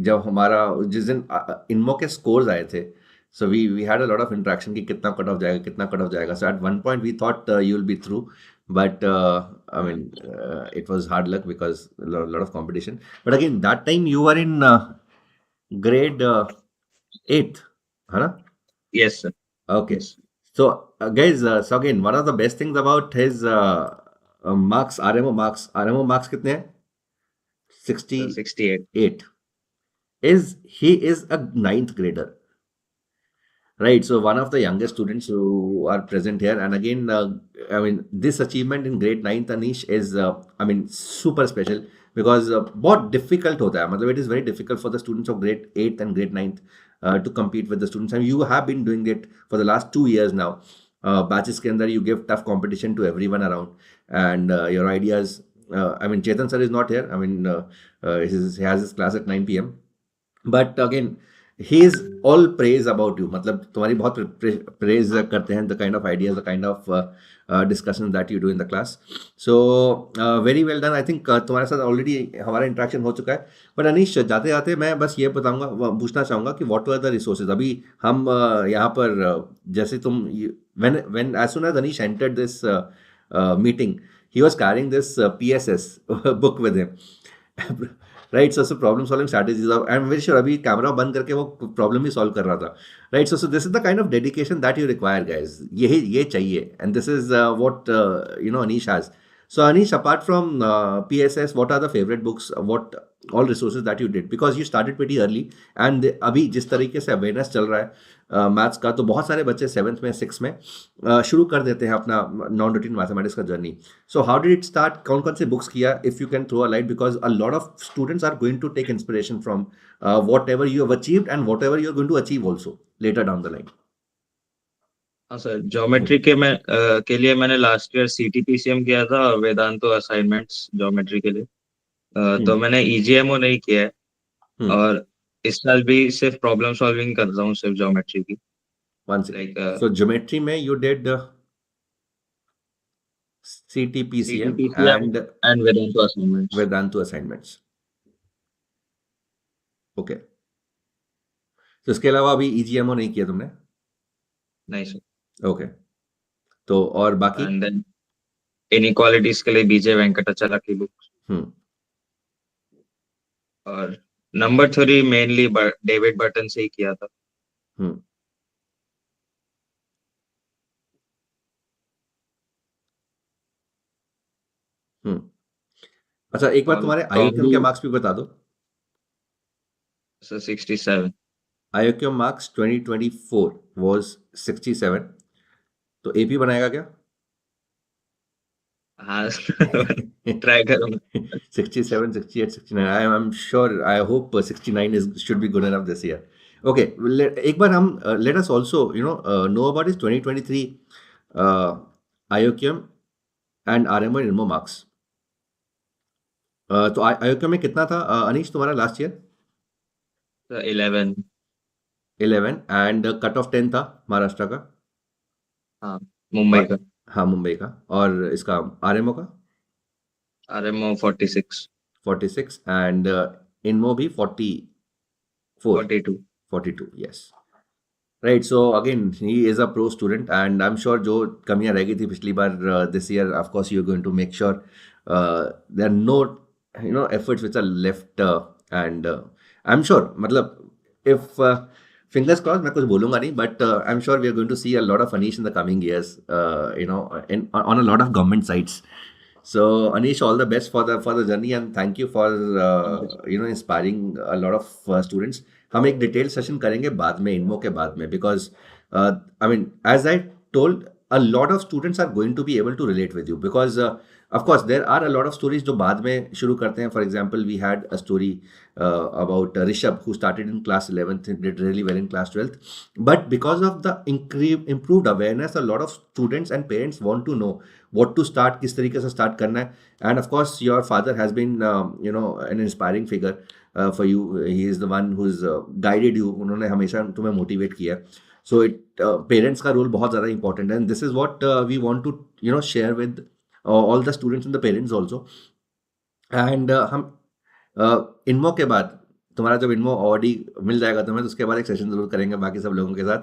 जब हमारा जिस दिन INMO के scores आए थे, so we had a lot of interaction कि कितना cut off जाएगा. So at one point we thought you'll be through, but it was hard luck because a lot of competition. But again, that time you were in grade 8th, huh? Yes, sir. Okay. Yes. So guys, so again, one of the best things about his marks, RMO marks कितने हैं? 68. He is a 9th grader. Right. So one of the youngest students who are present here, and again, I mean, this achievement in grade 9th, Anish, is, I mean, super special because बहुत difficult होता है. मतलब it is very difficult for the students of grade 8th and grade 9th to compete with the students. And you have been doing it for the last 2 years now. Batches के अंदर you give tough competition to everyone around, and your ideas. I mean, Chetan sir is not here. I mean, he has his class at 9 p.m. But again he is all praise about you, मतलब तुम्हारी बहुत praise करते हैं, the kind of ideas, the kind of discussion that you do in the class. So very well done. I think तुम्हारे साथ already हमारा interaction हो चुका है. बट अनीश, जाते जाते मैं बस ये बताऊंगा, पूछना चाहूँगा कि व्हाट वर द रिसोर्सेज. अभी हम यहाँ पर जैसे तुम when as soon as Anish entered this meeting, he was carrying this PSS book with him. Right. So problem solving strategies. I am very sure अभी कैमरा बंद करके वो प्रॉब्लम ही सॉल्व कर रहा था. Right. So this is the kind of dedication that you require guys. ये चाहिए, and this is what you know Anish has. So Anish, apart from PSS, what are the favorite books? What all resources that you did? Because you started pretty early, and अभी जिस तरीके से awareness चल रहा है maths का, तो बहुत सारे बच्चे 7th में 6th में शुरू कर देते हैं अपना नॉन रूटीन मैथमेटिक्स का जर्नी. So how did it start? कौन कौन से बुक्स किया, if you can throw a light, because a lot of students are going to take inspiration from whatever you have achieved and whatever you are going to achieve also later down the line. हाँ sir, geometry के लिए मैंने last year CTPCM किया था और Vedantu assignments geometry के लिए. तो मैंने EGMO नहीं किया है, और इस साल भी सिर्फ प्रॉब्लम सॉल्विंग कर रहा हूँ, सिर्फ ज्योमेट्री की. So geometry में you did CTPCM and Vedantu assignments. Okay. तो इसके अलावा अभी EGMO नहीं किया तुमने? नहीं सर. ओके. तो और बाकी? एंड देन इनइक्वालिटीज के लिए BJ वेंकटाचला की बुक. और number theory mainly David Burton से ही किया था. अच्छा, एक बार तुम्हारे IOQM के मार्क्स भी बता दो. सर 67. IOQM marks 2024 was 67. तो AP बनाएगा क्या? हाँ ट्राई करूंगा. 67, 68, 69. I'm sure, I hope 69 should be good enough this year. Okay, एक बार हम let us also know about his 2023 IOQM and RMO and INMO marks. तो IOQM में कितना था अनीश तुम्हारा last year? 11 and cut off 10 था महाराष्ट्र का. हाँ मुंबई का. हाँ मुंबई का. और इसका RMO का? RMO 46 एंड INMO भी 42. Yes. Right. So again, he is a pro student, and I'm sure जो कमियां रह गई थी पिछली बार, this year of course you're going to make sure there are no efforts which are left, and I'm sure मतलब if fingers crossed, मैं कुछ बोलूंगा नहीं, but I'm sure we are going to see a lot of Anish in the coming years, on a lot of government sites. So Anish, all the best for the journey, and thank you for inspiring a lot of students. हम एक detail session करेंगे बाद में, इनमो के बाद में, because I mean as I told, a lot of students are going to be able to relate with you, because of course there are a lot of stories जो बाद में शुरू करते हैं. For example, we had a story about Rishab, who started in class 11th and did really well in class 12th, but because of the improved awareness, a lot of students and parents want to know what to start, किस तरीके से start करना है. And of course your father has been an inspiring figure for you. He is the one who's guided you. उन्होंने हमेशा तुम्हें motivate किया. So parents का रोल बहुत ज़्यादा important है, and this is what we want to share with all the students and the parents also. And हम इनमो के बाद, तुम्हारा जब इनमो ऑडी मिल जाएगा तुम्हें, तो उसके बाद एक सेशन जरूर करेंगे बाकी सब लोगों के साथ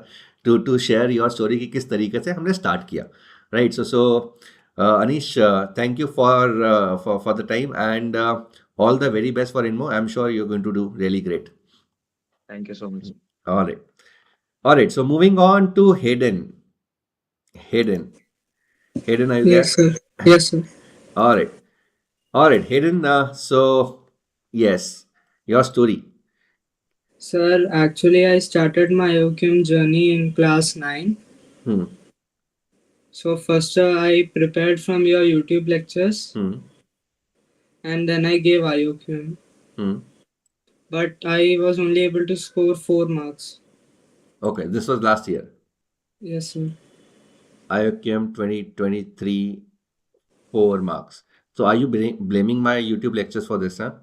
टू शेयर योर स्टोरी कि किस तरीके से हमने स्टार्ट किया. Right. So Anish, thank you for the time, and all the very best for INMO. I'm sure you're going to do really great. Thank you so much. All right, so moving on to Hayden, are you there? Yes, sir. All right, Hayden. So yes, your story. Sir, actually, I started my IOQM journey in class 9. Hmm. So, first I prepared from your YouTube lectures Hmm. and then I gave IOQM. Hmm. But I was only able to score 4 marks. Okay, this was last year. Yes, sir. IOQM 2023, 4 marks. So are you blaming my YouTube lectures for this, huh?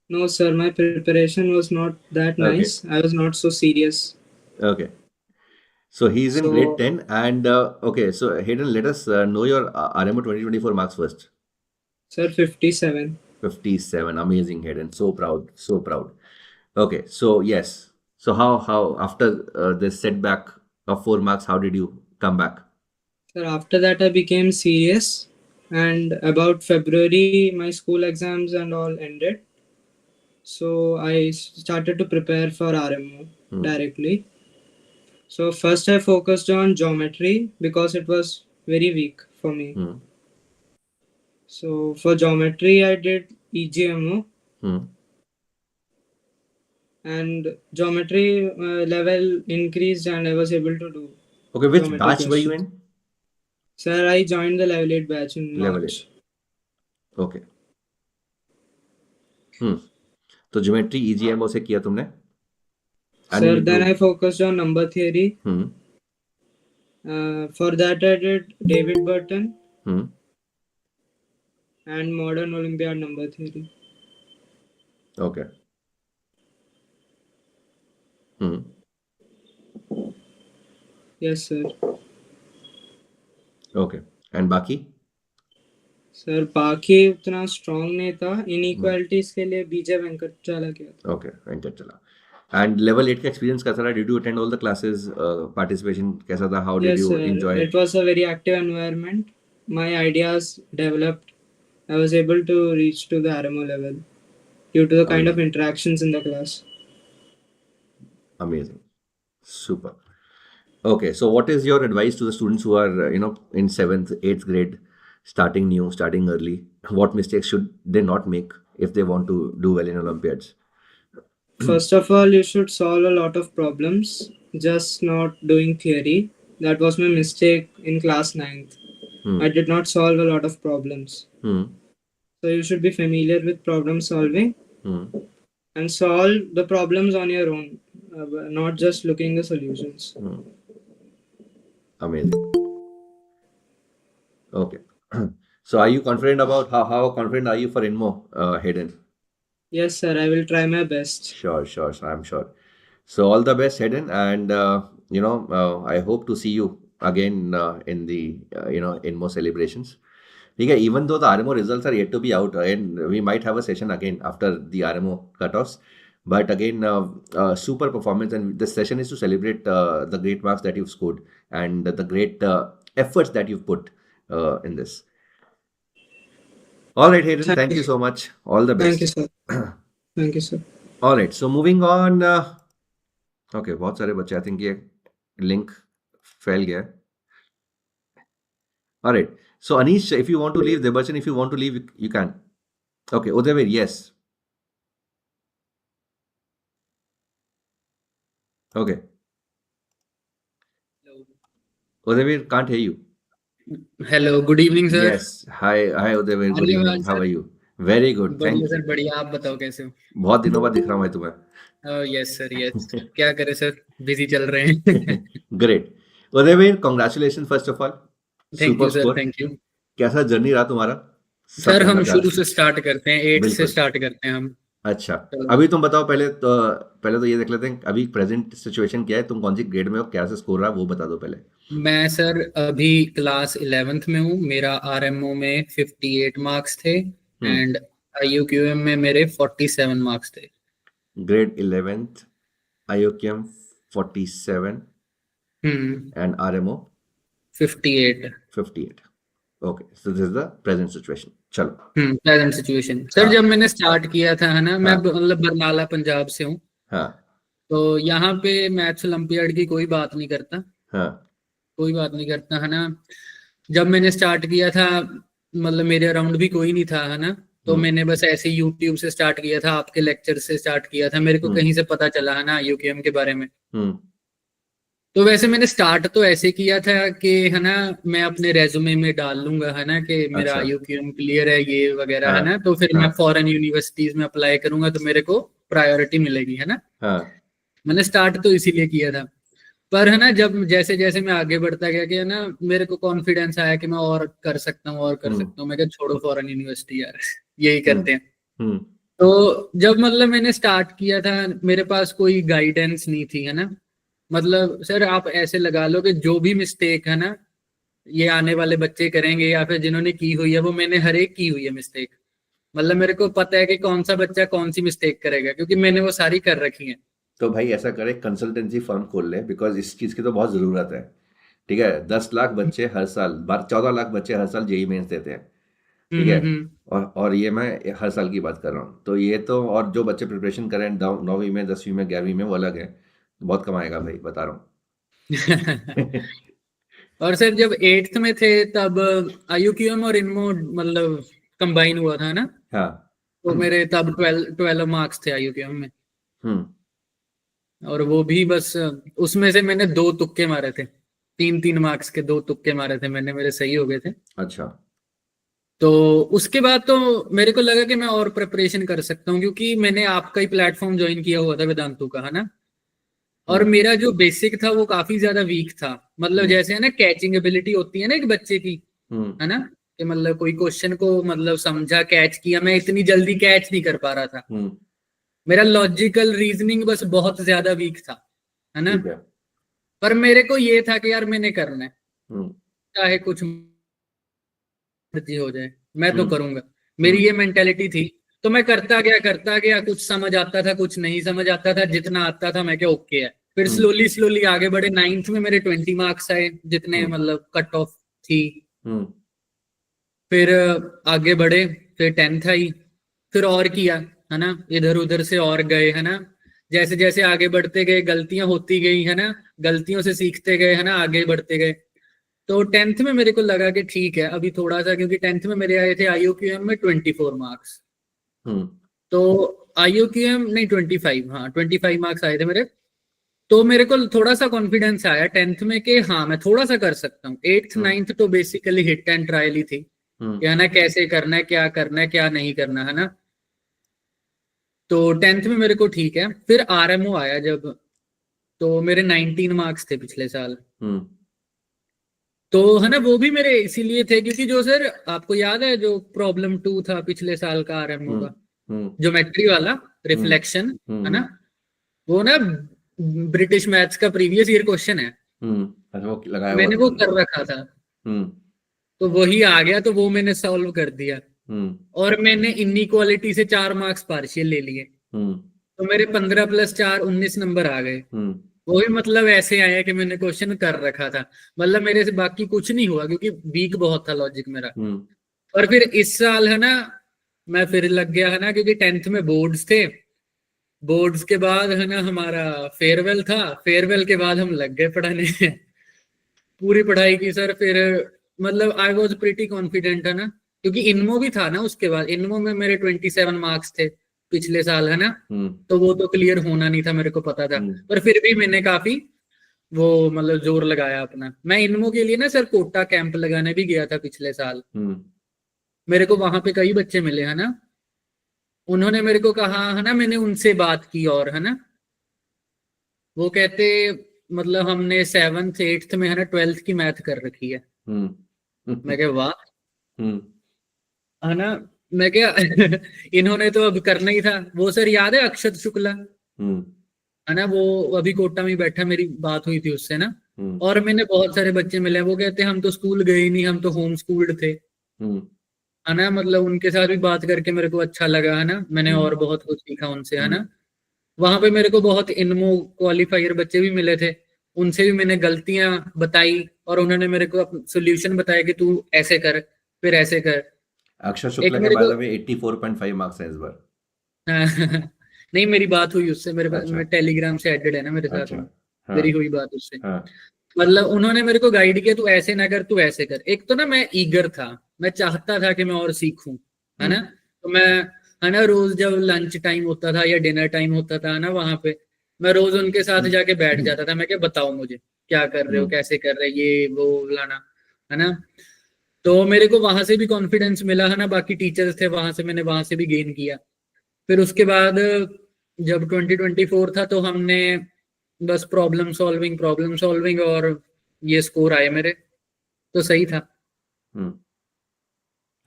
No, sir, my preparation was not that Okay. nice. I was not so serious. Okay. So he's in grade So, 10 and okay, so Hayden, let us know your RMO 2024 marks first. sir, 57. 57. Amazing, Hayden. So proud. So proud. Okay, so yes. So how after this setback of 4 marks, how did you come back? Sir, after that I became serious, and about February my school exams and all ended. So I started to prepare for RMO directly. So first I focused on geometry because it was very weak for me. Hmm. So for geometry I did EGMO, Hmm. and geometry level increased and I was able to do Okay, which geometry batch were you questions. in? Sir, I joined the level 8 batch in Level March. 8. Okay. तो geometry EGMO से किया तुमने? And Sir, you then I improved. focused on number theory. Hmm. For that I did David Burton Hmm. and modern Olympiad number theory. Okay. Hmm. Yes, sir. Okay. And बाकी? Sir बाकी उतना strong नहीं था. Inequalities के लिए बीजे वेंकट चला गया था. Okay, वेंकट चला. And level 8 का experience कैसा रहा? Did you attend all the classes? Participation कैसा था? How did Yes, you sir. enjoy it? It was a very active environment. My ideas developed. I was able to reach to the RMO level due to the kind of interactions in the class. Amazing. Super. Okay, so what is your advice to the students who are, in 7th, 8th grade, starting new, starting early? What mistakes should they not make if they want to do well in Olympiads? First of all, you should solve a lot of problems, just not doing theory. That was my mistake in class 9th. I did not solve a lot of problems. So you should be familiar with problem solving and solve the problems on your own, not just looking the solutions. Amazing. Okay. So are you confident about how confident are you for INMO, Hayden? Yes, sir. I will try my best. Sure, I'm sure. So all the best, Hayden, and I hope to see you again in the INMO celebrations. Okay, even though the RMO results are yet to be out, and we might have a session again after the RMO cutoffs. But again, super performance, and this session is to celebrate the great marks that you've scored and the great efforts that you've put in this. All right, Hayden, thank you so much. All the best. Thank you, sir. Thank you, sir. All right, so moving on. Okay, बहुत सारे बच्चे, I think ये link फैल गया है. All right. So Anish, if you want to leave, Debachan, if you want to leave, you can. Okay, Udavir, yes. Okay. Udavir, can't hear you. Hello, good evening, sir. Yes. Hi, Udavir. Good evening. How are you? Very good. Thank बढ़िया you. Sir, बढ़िया. आप बताओ कैसे हो? बहुत दिनों बाद दिख रहा हूँ मैं तुम्हें. Yes sir, yes. क्या करें सर, बिजी चल रहे हैं. Great. Udavir, congratulations first of all. Thank Super you sir, score. Thank you. कैसा जर्नी रहा तुम्हारा? सब सर हम जानना चाह शुरू रहे से स्टार्ट करते हैं, 8 से बिल्कुल. स्टार्ट करते हैं हम. अच्छा, अभी तुम बताओ. पहले तो ये देख लेते हैं अभी प्रेजेंट सिचुएशन क्या है. तुम कौन सी ग्रेड में हो, क्या से स्कोर रहा, वो बता दो पहले. मैं सर अभी क्लास 11th में हूँ. मेरा आरएमओ में 58 मार्क्स थे एंड आईओक्यूएम में मेरे 47 मार्क्स थे. Grade 11th IOQM 47 and RMO 58. Okay, so this is the present situation. चलो. Present situation. सर जब मैंने स्टार्ट किया था है ना, मैं मतलब बरनाला पंजाब से हूँ. हाँ. तो यहाँ पे मैथ्स ओलंपियाड की कोई बात नहीं करता. हाँ. कोई बात नहीं करता है ना. जब मैंने स्टार्ट किया था मतलब मेरे अराउंड भी कोई नहीं था है ना, तो मैंने बस ऐसे यूट्यूब से स्टार्ट किया था, आपके लेक्चर से स्टार्ट किया था, मेरे को कहीं से पता चला है ना IOQM के बारे में। तो वैसे मैंने स्टार्ट तो ऐसे किया था कि है ना मैं अपने रेज्यूमे में डाल लूंगा है ना कि मेरा अच्छा। IOQM क्लियर है ये वगैरह है हाँ, ना, तो फिर मैं हाँ, फॉरेन यूनिवर्सिटीज में अप्लाई करूंगा तो मेरे को प्रायोरिटी मिलेगी है ना। हाँ, मैंने स्टार्ट तो इसीलिए किया था, पर है ना जब जैसे जैसे मैं आगे बढ़ता गया कि है ना मेरे को कॉन्फिडेंस आया कि मैं और कर सकता हूँ और कर सकता हूँ, मैं क्या छोड़ो फॉरेन यूनिवर्सिटी यार यही करते हैं। हम्म, तो जब मतलब मैंने स्टार्ट किया था मेरे पास कोई गाइडेंस नहीं थी है ना, मतलब सर आप ऐसे लगा लो कि जो भी मिस्टेक है ना ये आने वाले बच्चे करेंगे या फिर जिन्होंने की हुई है वो मैंने हर एक की हुई है मिस्टेक, मतलब मेरे को पता है कि कौन सा बच्चा कौन सी मिस्टेक करेगा क्योंकि मैंने वो सारी कर रखी है। तो भाई ऐसा करे, कंसल्टेंसी फर्म खोल ले, बिकॉज इस चीज़ की तो बहुत ज़रूरत है। ठीक है, 10 लाख बच्चे हर साल, 14 लाख बच्चे हर साल जेई मेंस देते हैं। ठीक है, और ये मैं हर साल की बात कर रहा हूँ, तो ये तो, और जो बच्चे प्रिपरेशन करें 9वीं में, 10वीं में, 11वीं में, वो अलग है, बहुत कमाएगा भाई, बता रहा हूँ। और सर जब 8th में थे तब IOQM और इनमो मतलब कंबाइन हुआ था ना, हाँ। तो मेरे तब 12 मार्क्स थे IOQM में, हम्म। और वो भी बस उसमें से मैंने 2 तुक्के मारे थे, 3-3 मार्क्स के 2 तुक्के मारे थे मैंने, मेरे सही हो गए थे। अच्छा। तो उसके बाद तो मेरे को लगा कि मैं और प्रिपरेशन कर सकता हूँ क्योंकि मैंने आपका ही प्लेटफॉर्म ज्वाइन किया हुआ था वेदांतु का है ना, और मेरा जो बेसिक था वो काफी ज्यादा वीक था, मतलब जैसे है ना कैचिंग एबिलिटी होती है ना एक बच्चे की है ना, कि मतलब कोई क्वेश्चन को मतलब समझा कैच किया, मैं इतनी जल्दी कैच नहीं कर पा रहा था, मेरा लॉजिकल रीजनिंग बस बहुत ज्यादा वीक था है ना। ठीक है। पर मेरे को ये था कि यार मैंने करना है, हम्म, चाहे कुछ मर्जी हो जाए मैं तो करूंगा, मेरी ये मेंटेलिटी थी। तो मैं करता गया, कुछ समझ आता था कुछ नहीं समझ आता था, जितना आता था मैं क्या ओके है। फिर स्लोली स्लोली आगे बढ़े, 9th में मेरे 20 मार्क्स आए जितने मतलब कट ऑफ थी। फिर आगे बढ़े, फिर 10th आई, फिर और किया है ना, इधर उधर से और गए है ना, जैसे जैसे आगे बढ़ते गए गलतियां होती गई है ना, गलतियों से सीखते गए है ना, आगे बढ़ते गए। तो 10th में मेरे को लगा कि ठीक है अभी थोड़ा सा, क्योंकि 10th में मेरे आए थे IOQM में 24 मार्क्स, तो IOQM नहीं 25, हाँ 25 मार्क्स आए थे मेरे। तो मेरे को थोड़ा सा कॉन्फिडेंस आया 10th में कि हाँ मैं थोड़ा सा कर सकता हूँ। 8th 9th तो बेसिकली हिट एंड ट्रायल ही थी, क्या ना कैसे करना है क्या नहीं करना है ना। तो 10th में मेरे को ठीक है, फिर RMO आया जब, तो मेरे 19 मार्क्स थे पिछले साल। तो है ना वो भी मेरे इसीलिए थे क्योंकि जो सर आपको याद है जो प्रॉब्लम 2 था पिछले साल का RMO का, ज्योमेट्री वाला रिफ्लेक्शन है ना, वो ना ब्रिटिश मैथ्स का प्रीवियस ईयर क्वेश्चन है, अच्छा, वो लगाया हुआ मैंने था वो तुमने। कर रखा था, तो वही आ गया, तो वो मैंने सॉल्व कर दिया, और मैंने इनइक्वालिटी से 4 मार्क्स पार्शियल ले लिए, तो मेरे 15 + 4 19 नंबर आ गए। वो भी मतलब ऐसे आया कि मैंने क्वेश्चन कर रखा था, मतलब मेरे से बाकी कुछ नहीं हुआ क्योंकि वीक बहुत था लॉजिक मेरा। और फिर इस साल है ना मैं फिर लग गया है ना, क्योंकि 10th में बोर्ड्स थे, बोर्ड्स के बाद है ना हमारा फेयरवेल था, फेयरवेल के बाद हम लग गए पढ़ाने। पूरी पढ़ाई की सर, फिर मतलब आई वॉज प्रिटी कॉन्फिडेंट है ना, क्योंकि इनमो भी था ना उसके बाद, इनमो में मेरे 27 मार्क्स थे पिछले साल है ना, तो वो तो क्लियर होना नहीं था मेरे को पता था, पर फिर भी मैंने काफी वो मतलब जोर लगाया अपना। मैं इनमो के लिए ना सर कोटा कैंप लगाने भी गया था पिछले साल, मेरे को वहां पे कई बच्चे मिले है ना, उन्होंने मेरे को कहा है ना, मैंने उनसे बात की और है ना, वो कहते मतलब हमने 7th 8th में है ना 12th की मैथ कर रखी है। मैं क्या वाह है ना, मैं क्या इन्होंने तो अब करना ही था। वो सर याद है अक्षत शुक्ला है ना, वो अभी कोटा में बैठा, मेरी बात हुई थी उससे ना, और मैंने बहुत सारे बच्चे मिले, वो कहते हम तो स्कूल गए ही नहीं, हम तो होम स्कूल्ड थे है ना, मतलब उनके साथ भी बात करके मेरे को अच्छा लगा है ना, मैंने और बहुत कुछ सीखा उनसे है ना। वहां पे मेरे को बहुत इनमो क्वालिफायर बच्चे भी मिले थे, उनसे भी मैंने गलतियां बताई और उन्होंने मेरे को सोल्यूशन बताया कि तू ऐसे कर फिर ऐसे कर। अक्षर एक शुक्ला के मेरे बाद को में 84.5 मार्क्स है इस बार। नहीं मेरी बात हुई उससे, मेरे अच्छा। मैं टेलीग्राम से एडेड है ना मेरे साथ अच्छा। में, हाँ। मेरी हुई बात उससे। हाँ। मतलब उन्होंने मेरे को गाइड किया, तू ऐसे ना कर तू ऐसे कर। एक तो ना मैं ईगर था, मैं चाहता था कि मैं और सीखूं है ना, तो मैं है ना रोज जब लंच टाइम होता था या डिनर टाइम होता था ना वहां पे, मैं रोज उनके साथ जाके बैठ जाता था। मैं क्या बताओ मुझे क्या कर रहे हो, कैसे कर रहे, ये वो लाना, है ना। तो मेरे को वहां से भी कॉन्फिडेंस मिला, है ना। बाकी टीचर्स थे वहां से, मैंने वहां से भी गेन किया। फिर उसके बाद जब 2024 था तो हमने बस प्रॉब्लम सॉल्विंग और ये स्कोर आए मेरे, तो सही था।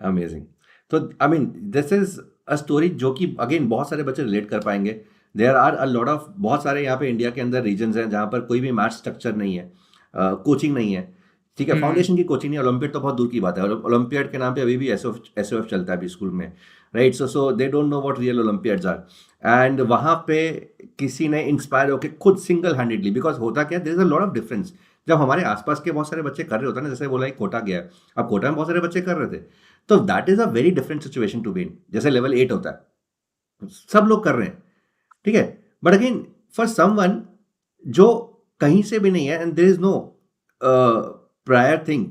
अमेजिंग। तो I mean this is a story जो कि अगेन बहुत सारे बच्चे रिलेट कर पाएंगे। There are a lot of, बहुत सारे यहाँ पे इंडिया के अंदर रीजन्स हैं जहाँ पर कोई भी मैथ स्ट्रक्चर नहीं है, कोचिंग नहीं है, ठीक है, फाउंडेशन की कोचिंग नहीं, ओलंपियड तो बहुत दूर की बात है। ओलंपियाड के नाम पे अभी भी एसओएफ चलता है अभी स्कूल में, right. So they don't know what real olympiads are. And वहाँ पे किसी ने इंस्पायर होकर खुद सिंगल हैंडेडली, बिकॉज होता क्या, there is a lot of difference. जब हमारे आसपास के बहुत सारे बच्चे कर रहे होते हैं ना, जैसे बोला कोटा गया है, अब कोटा में बहुत सारे बच्चे कर रहे थे, तो that is a very different situation to be in. जैसे लेवल 8 होता है, सब लोग कर रहे हैं, ठीक है, बट अगेन फॉर समवन जो कहीं से भी नहीं है and there is no prior thing,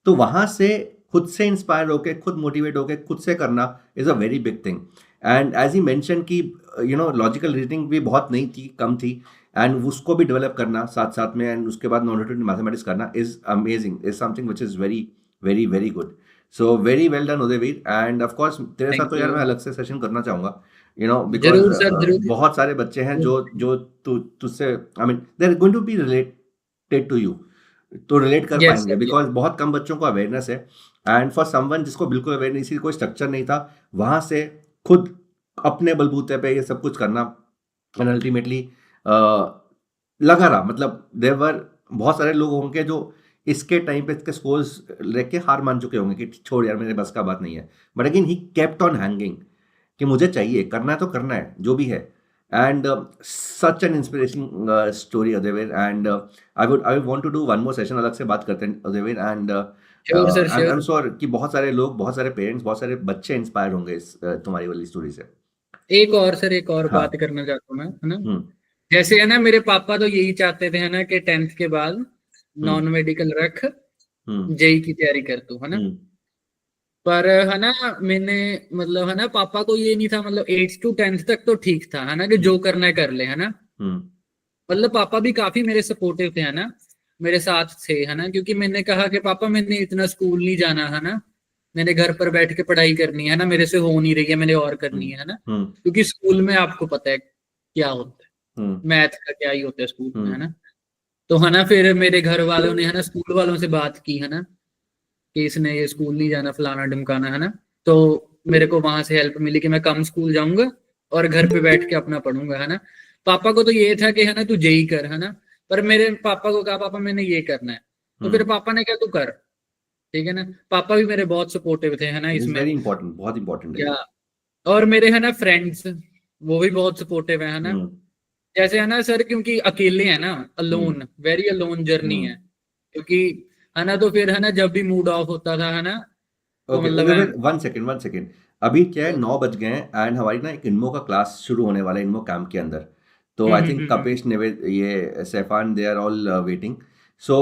तो वहां से खुद से इंस्पायर होके, खुद मोटिवेट होके, खुद से करना is a very big thing. And as he mention कि लॉजिकल रीजनिंग भी बहुत नहीं थी, कम थी, एंड उसको भी डेवलप करना साथ साथ में, एंड उसके बाद नॉन मैथमेटिक्स करना is amazing, is something which is very very very good. So very well done Udayveer. End of course तेरे साथ तो यार मैं अलग से सेशन करना चाहूंगा, बिकॉज जरूर सर, जरूर। बहुत सारे बच्चे हैं जो तुझसे, I mean they are going to be related to you, तो रिलेट कर Yes, पाएंगे, sir, बिकॉज बहुत कम बच्चों को अवेयरनेस है। एंड फॉर समवन जिसको बिल्कुल अवेयरनेस, कोई स्ट्रक्चर नहीं था, वहां से खुद अपने बलबूते पे ये सब कुछ करना, एंड अल्टीमेटली लगा रहा, मतलब देवर बहुत सारे लोग होंगे जो इसके टाइम पे इसके स्कोर्स लेके हार मान चुके होंगे कि छोड़ यार मेरे बस का बात नहीं है, but again he kept on hanging कि मुझे चाहिए, करना है तो करना है जो भी है। And such an inspiration story Udayveer. And I would want to do one more session, अलग से बात करते हैं Udayveer. And sure sir, I am sure. Sure कि बहुत सारे लोग, बहुत सारे पेरेंट्स, बहुत सारे बच्चे इंस्पायर होंगे इस तुम्हारी वाली स्टोरी से। एक और सर, एक और हाँ। बात करना चाहता हूँ मैं, है ना। जैसे है ना, मेरे पापा तो यही चाहते थे, है ना, कि 10th के बाद नॉन मेडिकल रख, जेई की तैयारी कर तू, है ना। पर है ना, मैंने मतलब है ना, पापा को ये नहीं था, मतलब 8th to 10th तक तो ठीक था, है ना, कि जो करना है कर ले, है ना। मतलब पापा भी काफी मेरे सपोर्टिव थे, है ना, मेरे साथ थे, है ना। क्योंकि मैंने कहा कि पापा मैंने इतना स्कूल नहीं जाना, है ना, मैंने घर पर बैठ के पढ़ाई करनी है ना, मेरे से हो नहीं रही है, मैंने और करनी है ना। क्योंकि स्कूल में आपको पता है क्या होता है, मैथ का क्या ही होता है स्कूल में, है ना। तो है ना, फिर मेरे घर वालों ने, है ना, स्कूल वालों से बात की, है ना, कि इसने ये स्कूल नहीं जाना, फलाना ढिमकाना, है ना। तो मेरे को वहां से हेल्प मिली कि मैं कम स्कूल जाऊंगा और घर पे बैठ के अपना पढ़ूंगा, है ना। पापा को तो ये था कि है ना तू जेई कर, है ना। पर मेरे पापा को कहा पापा मैंने ये करना है, तो फिर पापा ने कहा तू कर, ठीक है ना। पापा भी मेरे बहुत सपोर्टिव थे, है ना, इज इसमें। वेरी इंपॉर्टेंट, बहुत इंपॉर्टेंट है। या और मेरे है ना फ्रेंड्स, वो भी बहुत सपोर्टिव है ना। जैसे है ना सर, क्योंकि अकेले है ना, अलोन, वेरी अलोन जर्नी है, क्योंकि है ना, तो फिर है ना जब भी मूड ऑफ होता था, है ना, तो ओके मतलब उदयवीर, वन सेकेंड, अभी क्या है, 9 बज गए हैं एंड हमारी ना एक इनमो का क्लास शुरू होने वाला है, इनमो कैंप के अंदर। तो आई थिंक कपिश, निवेद, ये सैफान, दे आर ऑल वेटिंग। सो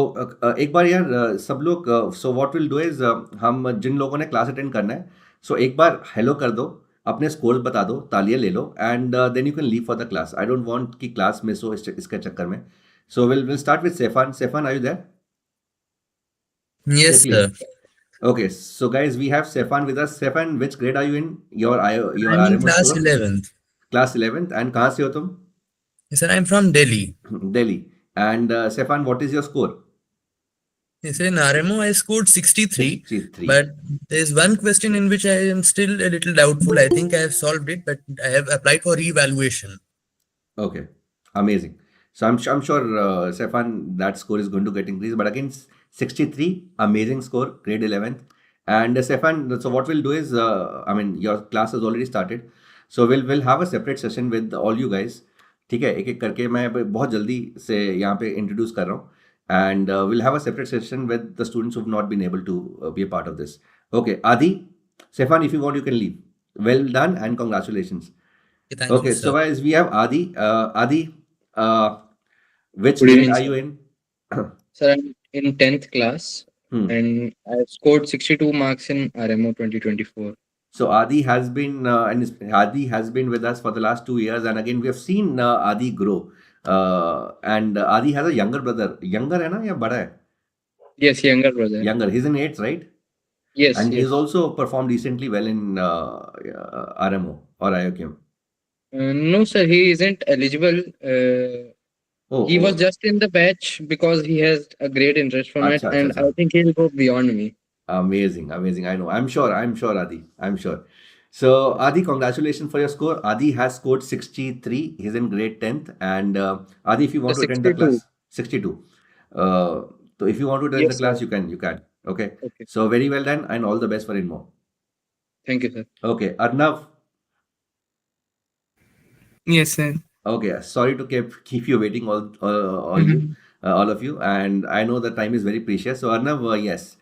एक बार यार सब लोग, so what will do is, हम जिन लोगों ने क्लास अटेंड करना है, सो एक बार हेलो कर दो, अपने स्कोर्स बता दो, तालियां ले लो, and then you can leave for the class. I don't want कि क्लास मिस हो इसके चक्कर में। So will start with Saifan. Saifan, are you there? Yes, sir. Okay, so guys, we have Stefan with us. Stefan, which grade are you in? Your your I'm in RMO class score? 11th. Class 11th. And कहाँ से हो तुम? Yes, sir, I'm from Delhi. Delhi. And Stefan, what is your score? Yes, sir, in RMO I scored 63, 63. but there's one question in which I am still a little doubtful. I think I have solved it, but I have applied for re-evaluation. Okay, amazing. So I'm sure Stefan, that score is going to get increased. But again, 63, amazing score, grade 11th. And Stefan, so what we'll do is, I mean, your class has already started. So we'll have a separate session with all you guys. ठीक है, एक एक करके मैं बहुत जल्दी से यहाँ पे इंट्रोड्यूस कर रहा हूँ, and we'll have a separate session with the students who've not been able to be a part of this. Okay, Adi, Stefan, if you want, you can leave. Well done and congratulations. Thank Okay, you, so sir. guys, we have Adi. Adi, which Good grade evening, are sir. you in? Sir, I'm in 10th class and I scored 62 marks in RMO 2024. So Adi has been Adi has been with us for the last 2 years, and again we have seen Adi grow. And Adi has a younger brother. Younger है ना या बड़ा है? Yes, younger brother. Younger. He's in 8th, right? Yes, And yes. he's also performed decently well in RMO or IOQM. No, sir, he isn't eligible. He was just in the batch because he has a great interest from it, Acha, and acha. I think he'll go beyond me. Amazing, amazing. I know. I'm sure, Adi. I'm sure. So, Adi, congratulations for your score. Adi has scored 63. He's in grade 10th. And Adi, if you want to attend the 62. class, 62. So, if you want to attend the Yes, class, sir. you can. Okay. Okay. So, very well done and all the best for INMO. Thank you, sir. Okay. Arnav. Yes, sir. Okay. Sorry to keep you waiting, all of you. And I know the time is very precious. So, Arnav, yes.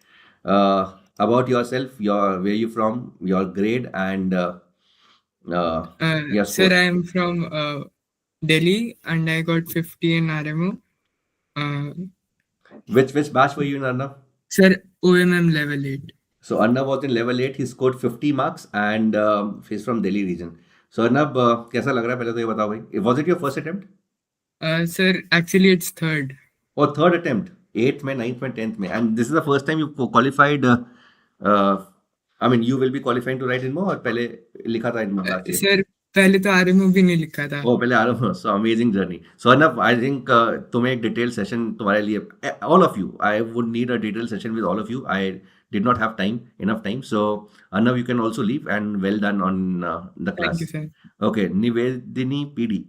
About yourself, where you from, your grade, and your Sir, score. I am from Delhi and I got 50 in RMO. Which batch were you in, Arnav? Sir, OMM level 8. So Arnav was in level 8. He scored 50 marks and he's from Delhi region. So Arnav, कैसा लग रहा है पहले तो ये बताओ भाई. Was it your first attempt? Sir, actually it's third. Oh, third attempt. 8th में, 9th में, 10th में. And this is the first time you qualified. I mean, you will be qualifying to write INMO or पहले लिखा था INMO last year? Sir, पहले तो RMO भी नहीं लिखा था. Oh, पहले RMO. So amazing journey. So Arnav, I think तुम्हें एक detailed session तुम्हारे लिए, all of you, I would need a detailed session with all of you. I did not have enough time. So Arnav, you can also leave, and well done on the class. Thank you, sir. Okay, Nivedini PD.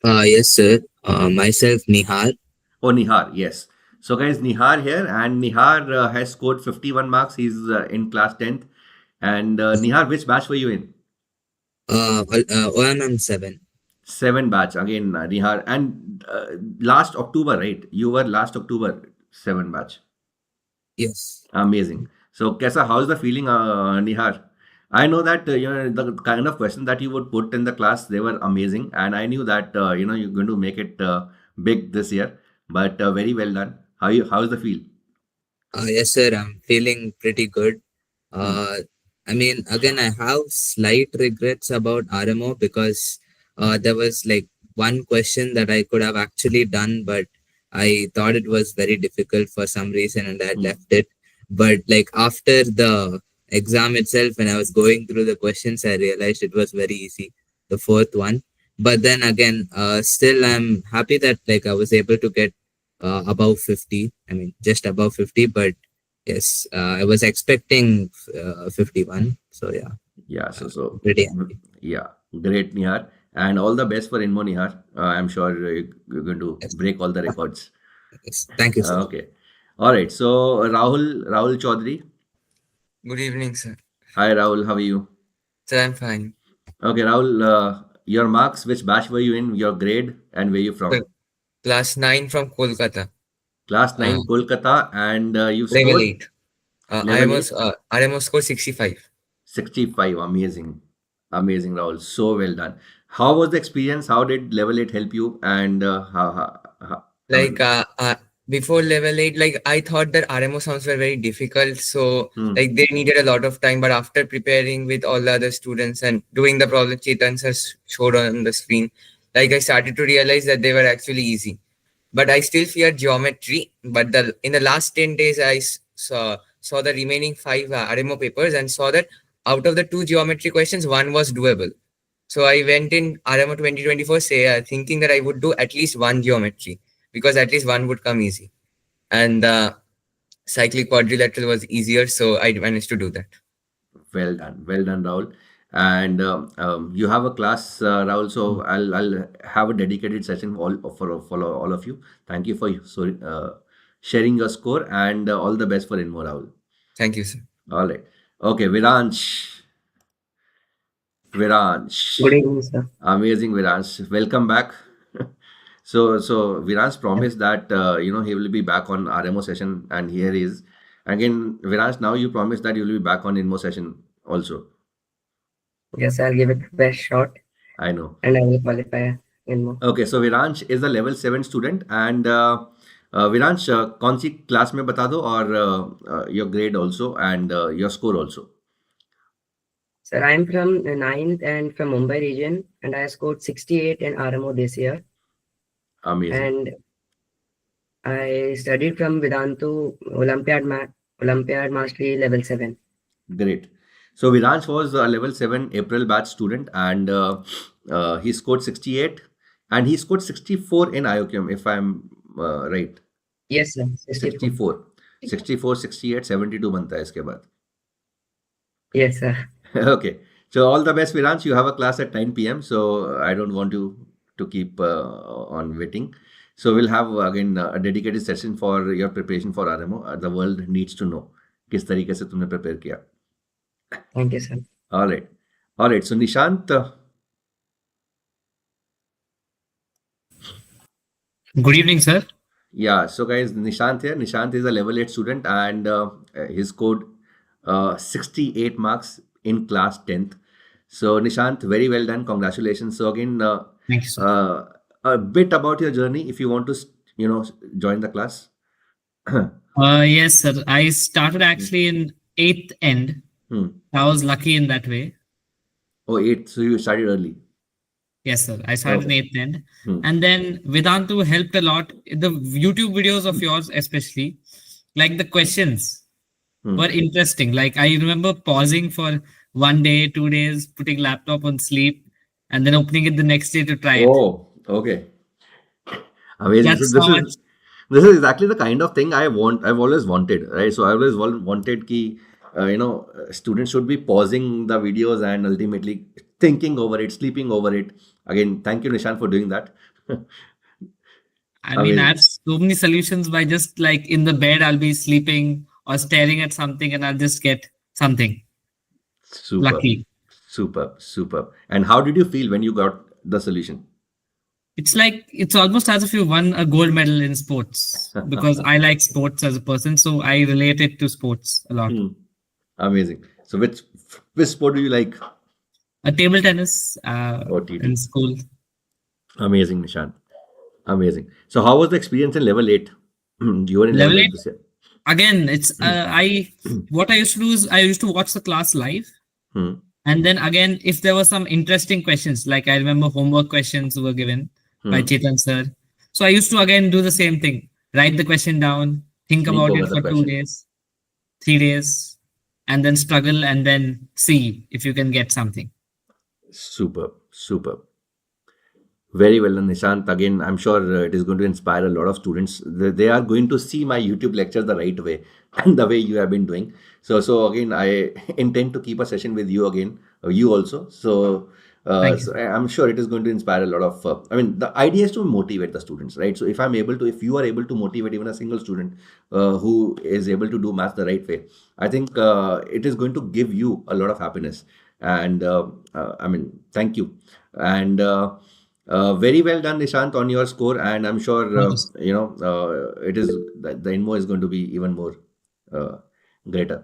Yes, sir. Myself, Nihar. Oh, Nihar, yes. So guys, Nihar here, and Nihar has scored 51 marks. He's in class 10th. And Nihar, which batch were you in? OMM 7. 7 batch again, Nihar. And last October, right? You were last October 7 batch. Yes. Amazing. So, how's the feeling, Nihar? I know that the kind of questions that you would put in the class, they were amazing, and I knew that you're going to make it big this year. But very well done. How's the feel? Yes, sir. I'm feeling pretty good. I mean, again, I have slight regrets about RMO because there was like one question that I could have actually done, but I thought it was very difficult for some reason and I left it. But like after the exam itself, when I was going through the questions, I realized it was very easy, the fourth one. But then again, still I'm happy that like I was able to get above 50. I mean, just above 50, but yes, I was expecting 51. So yeah. Yeah, so pretty happy. Yeah, great, Nihar. And all the best for INMO, Nihar. I'm sure you're going to break all the records. Yes. Thank you, sir. Okay. All right. So Rahul Chaudhary. Good evening, sir. Hi, Rahul. How are you? Sir, I'm fine. Okay, Rahul, your marks, which batch were you in, your grade, and where you from? Sir, class 9 from Kolkata. Class 9, Kolkata, and you scored? Level 8. RMO scored 65. 65, amazing. Amazing, Rahul. So well done. How was the experience? How did level 8 help you? And before level 8, like I thought that RMO sounds were very difficult. So like they needed a lot of time. But after preparing with all the other students and doing the problem Chetan sir showed on the screen, like I started to realize that they were actually easy. But I still feared geometry. But in the last 10 days, I saw the remaining 5 RMO papers and saw that out of the 2 geometry questions, 1 was doable. So I went in RMO 2024 thinking that I would do at least 1 geometry because at least 1 would come easy. And cyclic quadrilateral was easier, so I managed to do that. Well done, Rahul. And you have a class, Rahul. So I'll have a dedicated session for all of you. Thank you for sharing your score, and all the best for INMO, Rahul. Thank you, sir. All right. Okay, Viransh. Good evening, sir. Amazing, Viransh. Welcome back. So Viransh promised that he will be back on RMO session, and here he is again. Viransh, now you promised that you will be back on INMO session also. Yes, I'll give it the best shot. I know. And I will qualify INMO. Okay, so Viransh is a level 7 student, and Viransh कौन सी class में बता दो और your grade also and your score also. Sir, I'm from 9th and from Mumbai region, and I scored 68 in RMO this year. Amazing. And I studied from Vedantu Olympiad Mastery level 7. Great. So Viransh was a level 7 April batch student, and he scored 68, and he scored 64 in IOQM, if I'm right. Yes, sir. 64, 68, 72 बनता है इसके बाद. Yes, sir. Okay. So all the best, Viransh. You have a class at 9 p.m. So I don't want you to keep on waiting. So we'll have again a dedicated session for your preparation for RMO. The world needs to know किस तरीके से तुमने prepare किया. Thank you, sir. All right. All right. So Nishant. Good evening, sir. Yeah. So guys, Nishant here. Nishant is a level 8 student, and he scored 68 marks in class 10th. So Nishant, very well done. Congratulations. So again, thank you, sir. A bit about your journey, if you want to, join the class. Yes, sir. I started actually in 8th end. I was lucky in that way. Oh, 8th. So you started early. Yes, sir. I started in 8th end. And then Vedantu helped a lot. The YouTube videos of yours, especially, like the questions were interesting. Like I remember pausing for 1 day, 2 days, putting laptop on sleep, and then opening it the next day to try it. Oh, okay. Amazing. So this is exactly the kind of thing I've always wanted, right? So I always wanted ki, students should be pausing the videos and ultimately thinking over it, sleeping over it. Again, thank you, Nishant, for doing that. I mean, I have so many solutions by just like in the bed, I'll be sleeping or staring at something and I'll just get something. Super. Lucky. Super. And how did you feel when you got the solution? It's almost as if you won a gold medal in sports because I like sports as a person. So I relate it to sports a lot. Amazing. So which sport do you like? Table tennis in school. Amazing, Nishant. Amazing. So how was the experience in level 8? You were in level 8 this year. Again, it's what I used to do is I used to watch the class live. And then again, if there were some interesting questions, like I remember homework questions were given by Chetan sir. So I used to again do the same thing. Write the question down, think about it for 2 days, 3 days, and then struggle and then see if you can get something. Super. Very well done, Nishant. Again, I'm sure it is going to inspire a lot of students. They are going to see my YouTube lectures the right way and the way you have been doing. So again, I intend to keep a session with you again, you also. So I'm sure it is going to inspire a lot of, the idea is to motivate the students, right? So if you are able to motivate even a single student who is able to do math the right way, I think it is going to give you a lot of happiness. And thank you. And very well done, Nishant, on your score. And I'm sure, it is the INMO is going to be even more greater.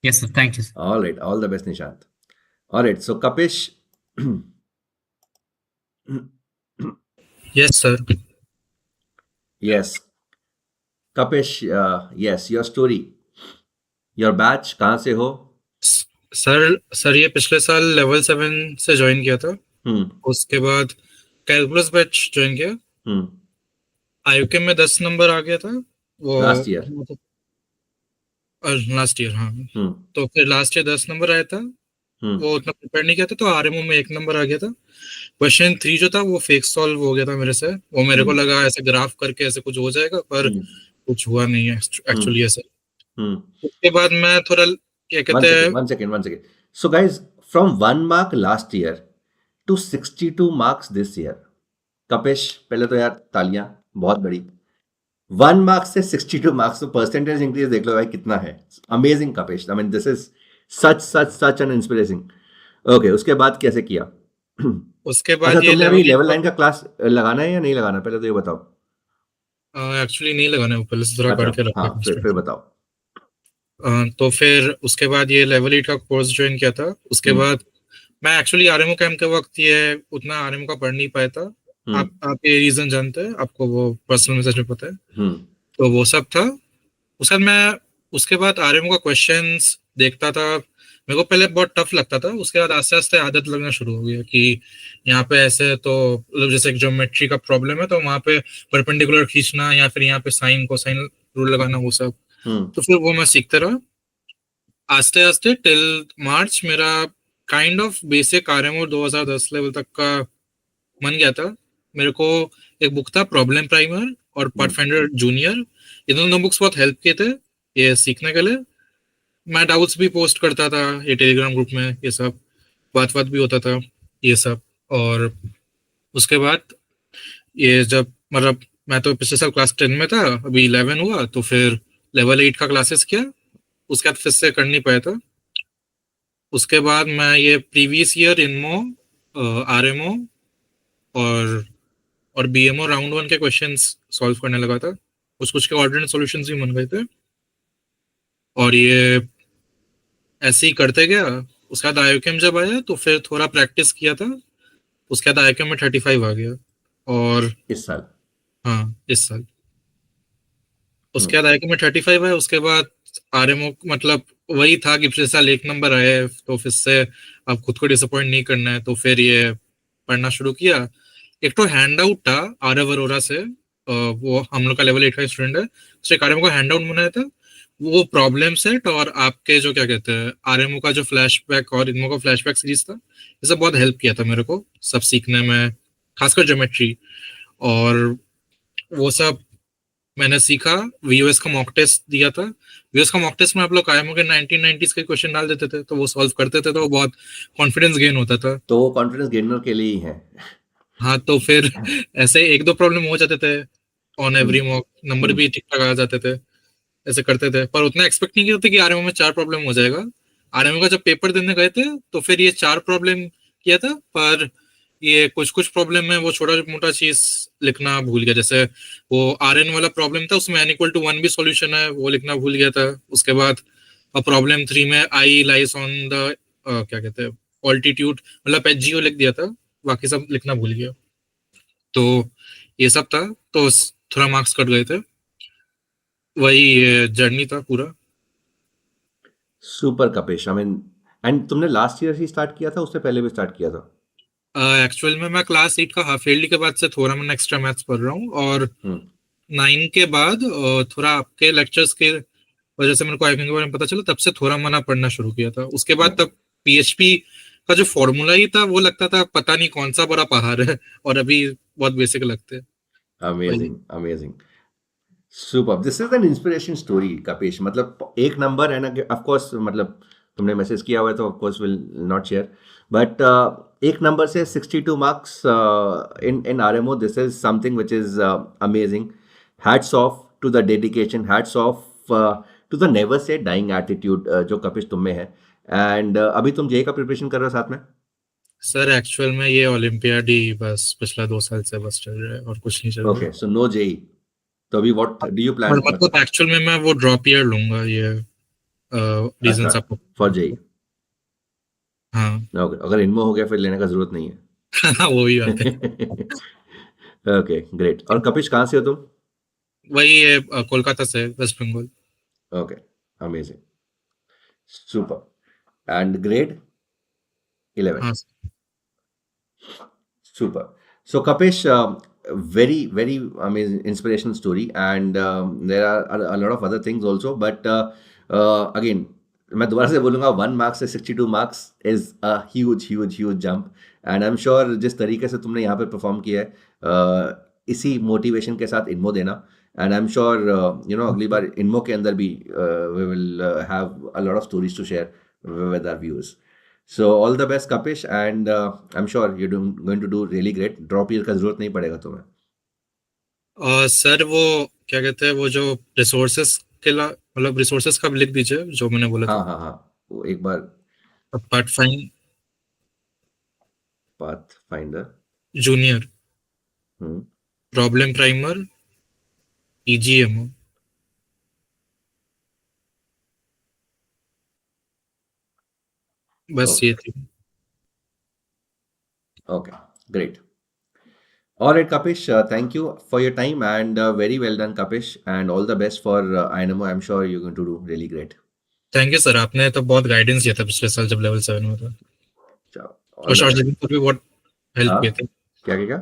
Yes, sir. Thank you, sir. All right. All the best, Nishant. All right. So, Kapish. Yes, sir. Yes. Kapish, yes, your story. Your batch, कहाँ से हो? Sir ये पिछले साल level 7 से join किया था. उसके बाद कैलकुलस बैच ज्वाइन किया. IOQM में 10 नंबर आ गया था वो लास्ट ईयर. हाँ. तो फिर लास्ट ईयर 10 नंबर आया था. वो उतना प्रिपेयर नहीं किया था, तो RMO में 1 नंबर आ गया था. क्वेश्चन 3 जो था वो फेक सॉल्व हो गया था मेरे से. वो मेरे को लगा ऐसे ग्राफ करके ऐसे कुछ हो जाएगा, पर कुछ हुआ नहीं है एक्चुअली ऐसे. उसके बाद मैं थोड़ा क्या कहते हैं, one second. So guys, from 1 mark last year to 62 marks this year. Kapish, पहले तो यार तालियां, बहुत बड़ी. 1 mark से 62 marks, तो percentage increase देख लो भाई कितना है. Amazing, Kapish. I mean, this is such an inspiring. Okay, उसके बाद कैसे किया? उसके बाद ये लेवल 9 का क्लास लगाना है या नहीं लगाना, पहले तो ये बताओ. एक्चुअली नहीं लगाना है, पहले से थोड़ा पढ़ के रखा. फिर बताओ. तो फिर उसके बाद ये लेवल 8 का कोर्स ज्वाइन किया था. उसके बाद मैं एक्चुअली RMO कैंप के वक्त ये उतना RMO का पढ़ नहीं पाया था. आप ये रीजन जानते हैं, आपको वो पर्सनल मैसेज में पता है। तो वो सब था। उसके बाद आरएमओ का क्वेश्चंस देखता था। मेरे को पहले बहुत टफ लगता था, उसके बाद आस्ते आस्ते आदत लगना शुरू हो गया कि यहाँ पे ऐसे तो मतलब जैसे एक ज्योमेट्री का प्रॉब्लम है तो वहां पे परपेंडिकुलर खींचना या फिर यहाँ पे साइन कोसाइन रूल लगाना, वो सब। तो फिर वो मैं सीखते रहा आस्ते आस्ते टिल मार्च। मेरा kind of basic RMO 2010 level तक का बन गया था। मेरे को एक बुक था प्रॉब्लम प्राइमर और पाथफाइंडर जूनियर, ये दोनों बुक्स बहुत हेल्प किए थे ये सीखने के लिए। मैं डाउट्स भी पोस्ट करता था ये टेलीग्राम ग्रुप में, ये सब बात भी होता था ये सब। और उसके बाद ये जब मतलब मैं तो पिछले साल क्लास 10 में था, अभी 11 हुआ, तो फिर लेवल 8 का क्लासेस किया। उसके बाद फिर से कर नहीं पाया था। उसके बाद मैं ये प्रीवियस ईयर इनमो, आरएमओ और बीएमओ राउंड 1 के क्वेश्चंस सॉल्व करने लगा था। कुछ के ऑर्डिनेट सॉल्यूशंस भी बन गए थे और ये ऐसे ही करते गया। उसके बाद आईओक्यूएम जब आया तो फिर थोड़ा प्रैक्टिस किया था। उसके बाद आईओक्यूएम में 35 आ गया। और इस साल? हाँ, इस साल। उसके बाद आईओक्यूएम में 35 आया। उसके बाद आरएमओ मतलब वही था कि पिछले साल 1 नंबर आए तो फिर से अब खुद को डिसअपॉइंट नहीं करना है, तो फिर ये पढ़ना शुरू किया। एक तो हैंड आउट था आरव अरोरा से, वो हम लोग का लेवल 8 का स्टूडेंट है, उसने आरएमओ का हैंड आउट बनाया था। वो प्रॉब्लम सेट और आपके जो क्या कहते हैं आरएमओ का जो फ्लैशबैक और इनमो का फ्लैशबैक सीरीज था, ये सब बहुत हेल्प किया था मेरे को सब सीखने में, खासकर ज्योमेट्री। और वो सब मैंने सीखा। वीओएस का मॉक टेस्ट दिया था। वीओएस का मॉक टेस्ट में आप लोग आईएमओ के 1990s के क्वेश्चन डाल देते थे तो वो सॉल्व करते थे, तो वो बहुत कॉन्फिडेंस गेन होता था। तो वो कॉन्फिडेंस गेनर के लिए ही है। हाँ, तो फिर ऐसे 1-2 प्रॉब्लम हो जाते थे ऑन एवरी मॉक, नंबर भी ठीक ठाक आ जाते थे, ऐसे करते थे। पर उतना एक्सपेक्ट नहीं किया था कि आरएमओ में 4 प्रॉब्लम हो जाएगा। आरएमओ का जब पेपर देने गए थे तो फिर ये 4 प्रॉब्लम किया था, पर ये कुछ प्रॉब्लम में वो छोटा मोटा चीज लिखना भूल गया। जैसे वो आरएन वाला प्रॉब्लम था, उसमें n=1 भी सॉल्यूशन है, वो लिखना भूल गया था। उसके बाद प्रॉब्लम 3 में आई लाइज ऑन द क्या कहते हैं ऑल्टीट्यूड, मतलब एचजीओ लिख दिया था, बाकी सब लिखना भूल गया। तो ये सब था, तो थोड़ा मार्क्स कट गए थे। वही जर्नी था पूरा। Super Kapish, I mean, and तुमने लास्ट ईयर ही स्टार्ट किया था, उससे पहले भी स्टार्ट किया था? एक्चुअल में मैं क्लास 8 का हाफ ईयरली के बाद से थोड़ा मैं एक्स्ट्रा मैथ्स पढ़ रहा हूँ, और 9 के बाद थोड़ा आपके लेक्चर्स के वजह से मेरे को आईओक्यूएम के बारे में पता चला, तब से थोड़ा मना पढ़ना शुरू किया था। उसके बाद तब पीएचपी का जो फॉर्मूला ही था वो लगता था पता नहीं कौन सा बड़ा पहाड़ है, और अभी बहुत बेसिक लगते हैं। Amazing, amazing, super. This is an inspiration story Kapish. मतलब 1 नंबर एंड ऑफ कोर्स, मतलब तुमने मैसेज किया हुआ है तो of course will not share, but 1 number से 62 marks in RMO, this is something which is amazing. Hats off to the dedication, hats off to the never say dying attitude जो कपिश तुम में है। एंड अभी तुम जेई का preparation कर रहे हो साथ में? सर एक्चुअल में ये ओलंपियाड ही बस पिछला 2 साल से बस चल रहा है और कुछ नहीं चल रहा। Okay, so no JEE. तो अभी व्हाट डू यू प्लान? मतलब एक्चुअल में मैं वो ड्रॉप ईयर लूंगा, ये रीजंस आपको फॉर जेई? हाँ, ओके, अगर इनमो हो गया फिर लेने का जरूरत नहीं है। वो ही बात है। Okay, great. और कपिश कहाँ से हो तुम? वही है कोलकाता से, West Bengal. Okay, amazing, super. And grade 11? हाँ, super. So Kapish, very amazing inspirational story, and there are a lot of other things also, but again मैं दोबारा से बोलूँगा 1 मार्क्स से 62 marks is a huge jump, and I am sure जिस तरीके से तुमने यहाँ पे परफॉर्म किया है इसी मोटिवेशन के साथ इनमो देना, and I am sure you know अगली बार इनमो के अंदर भी we will have a lot of stories to share with our viewers. So all the best Kapish, and I'm sure you're going to do really great. Drop year का जरूरत नहीं पड़ेगा तुम्हें. सर वो क्या कहते हैं वो जो रिसोर्सेस के मतलब रिसोर्सेस का लिख दीजिए जो मैंने बोला था. हाँ वो एक बार. Pathfinder junior, problem primer, EGMO. बस ये थी. Okay, great. All right, Kapish, thank you for your time and very well done, Kapish, and all the best for INMO. I'm sure you're going to do really great. Thank you sir, आपने तो बहुत guidance दिया था पिछले साल जब level 7 में था, और शायद भी बहुत हेल्प किए थे। क्या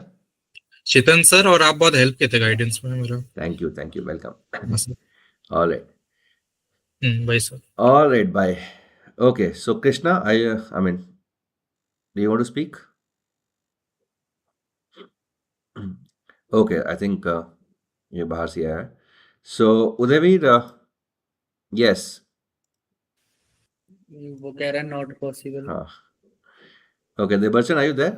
चेतन सर और आप बहुत हेल्प किए थे गाइडेंस में मेरा। Thank you, welcome. All right, bye sir. All right, bye. Okay, so Krishna, I mean, do you want to speak? Okay, I think ये बाहर से आया है। सो उदयवीर, यस, वो कह रहा है नॉट पॉसिबल। हाँ, okay, Devarchan, are you there?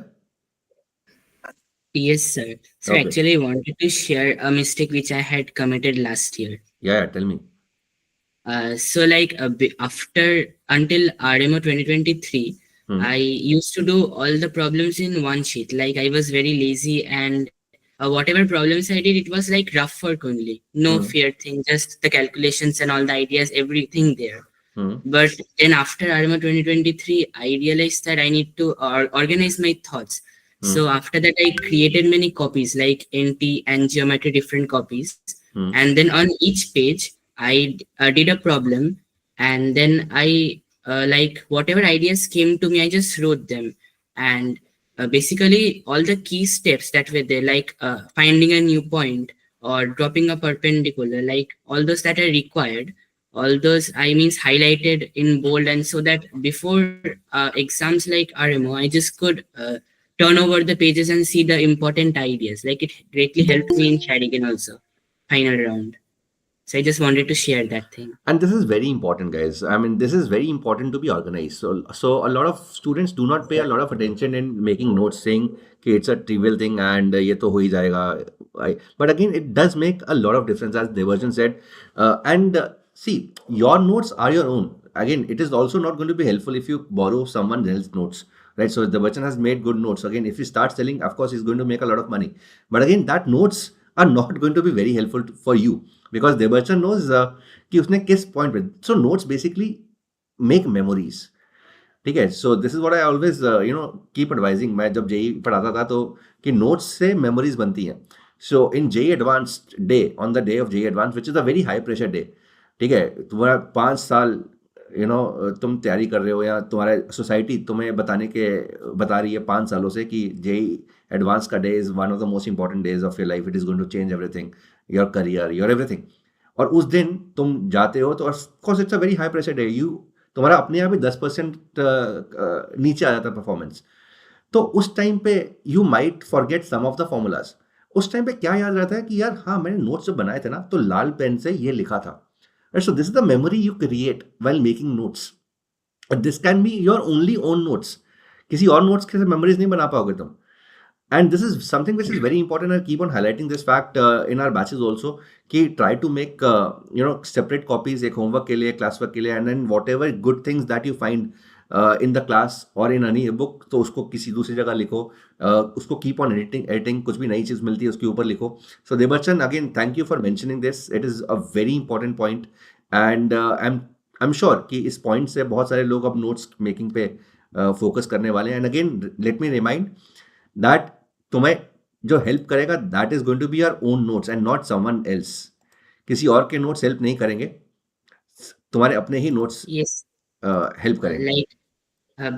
Yes, sir. So Okay. actually, I wanted to share a mistake which I had committed last year. Yeah, tell me. So like until RMO 2023, I used to do all the problems in one sheet. Like I was very lazy, and whatever problems I did, it was like rough work only. No fear thing, just the calculations and all the ideas, everything there. But then after RMO 2023, I realized that I need to organize my thoughts. So after that, I created many copies like NT and geometry, different copies. And then on each page, I did a problem. And then I, like whatever ideas came to me, I just wrote them. And basically all the key steps that were there, like finding a new point or dropping a perpendicular, like all those that are required, all those I means highlighted in bold. And so that before exams like RMO, I just could turn over the pages and see the important ideas. Like it greatly helped me in Shadigan also, final round. So I just wanted to share that thing. And this is very important, guys. I mean, this is very important to be organized. So a lot of students do not pay a lot of attention in making notes, saying कि it's a trivial thing and ये तो हो ही जाएगा. But again, it does make a lot of difference, as Devarjan said. See, your notes are your own. Again, it is also not going to be helpful if you borrow someone else's notes. Right, so the Devarjan has made good notes. Again, if he starts selling, of course, he's going to make a lot of money. But again, that notes are not going to be very helpful for you, because Devarjan knows कि उसने किस point पे. So notes basically make memories. ठीक है, so this is what I always keep advising. मैं जब JEE पढ़ाता था तो कि notes से memories बनती हैं. So in JEE Advanced day, on the day of JEE Advanced, which is a very high pressure day, ठीक है, तुम्हारा 5 साल तुम तैयारी कर रहे हो, या तुम्हारा सोसाइटी तुम्हें बता रही है 5 सालों से कि JEE एडवांस का day is one of the most important days of your life, it is going to change everything, your career, your everything. और उस दिन तुम जाते हो तो of course it's a very high pressure day. तुम्हारा अपने आप ही 10% नीचे आ जाता है परफॉर्मेंस. तो उस टाइम पे you might forget some of the formulas. उस टाइम पे क्या याद रहता है कि यार हाँ, मैंने नोट्स जब बनाए थे ना तो लाल पेन से ये लिखा था. So this is the memory you create while making notes. But this can be your only own notes. किसी और notes के memories नहीं बना पाओगे तुम. And this is something which is very important. I keep on highlighting this fact in our batches also. कि try to make separate copies, एक homework के लिए, classwork के लिए, and then whatever good things that you find in the class or in any book, तो उसको किसी दूसरी जगह लिखो. उसको keep on editing, कुछ भी नई चीज़ मिलती है उसके ऊपर लिखो. So Devarjan, again, thank you for mentioning this. It is a very important point, and I'm sure कि इस point से बहुत सारे लोग अब notes making पे focus करने वाले हैं. And again, let me remind that तुम्हें जो help करेगा, that is going to be your own notes and not someone else. किसी और के notes help नहीं करेंगे, तुम्हारे अपने ही notes help करेंगे. Like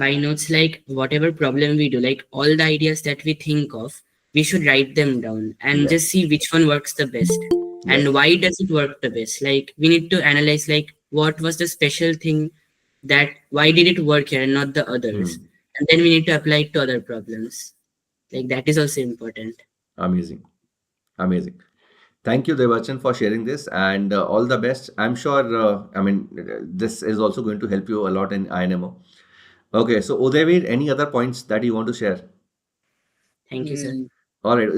by notes, like whatever problem we do, like all the ideas that we think of, we should write them down and just see which one works the best and why does it work the best. Like we need to analyze like what was the special thing, that why did it work here and not the others, and then we need to apply it to other problems. Like that is also important. Amazing. Thank you, Devarjan, for sharing this, and all the best. I'm sure this is also going to help you a lot in INMO. Okay, so Udayveer, any other points that you want to share? Thank you, sir. All right,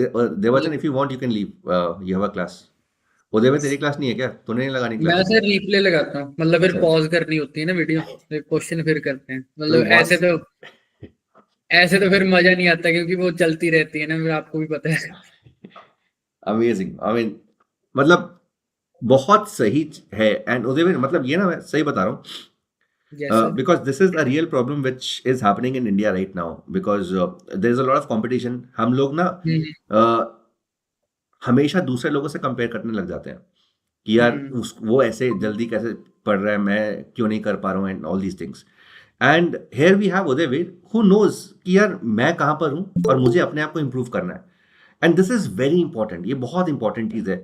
Devarjan, if you want, you can leave. You have a class. Udayveer, तेरी class नहीं है क्या? तूने नहीं लगानी class? मैं sir replay लगाता हूँ, मतलब फिर पॉज करनी होती है ना वीडियो, क्वेश्चन फिर करते हैं. मतलब ऐसे तो फिर मजा नहीं आता क्योंकि वो चलती रहती है ना, फिर आपको भी पता है. अमेजिंग. मतलब बहुत सही है. एंड उदयवीर, मतलब ये ना, मैं सही बता रहा हूँ, Yes, sir. Because this is a real problem which is happening in India right now, because there is a lot of competition. हम लोग ना हमेशा दूसरे लोगों से कंपेयर करने लग जाते हैं कि यार वो ऐसे जल्दी कैसे पढ़ रहा है, मैं क्यों नहीं कर पा रहा हूँ, and all these things. And here we have Udayveer who knows कि यार मैं कहाँ पर हूँ और मुझे अपने आप को इम्प्रूव करना है. And this is very important. ये बहुत इंपॉर्टेंट चीज़ है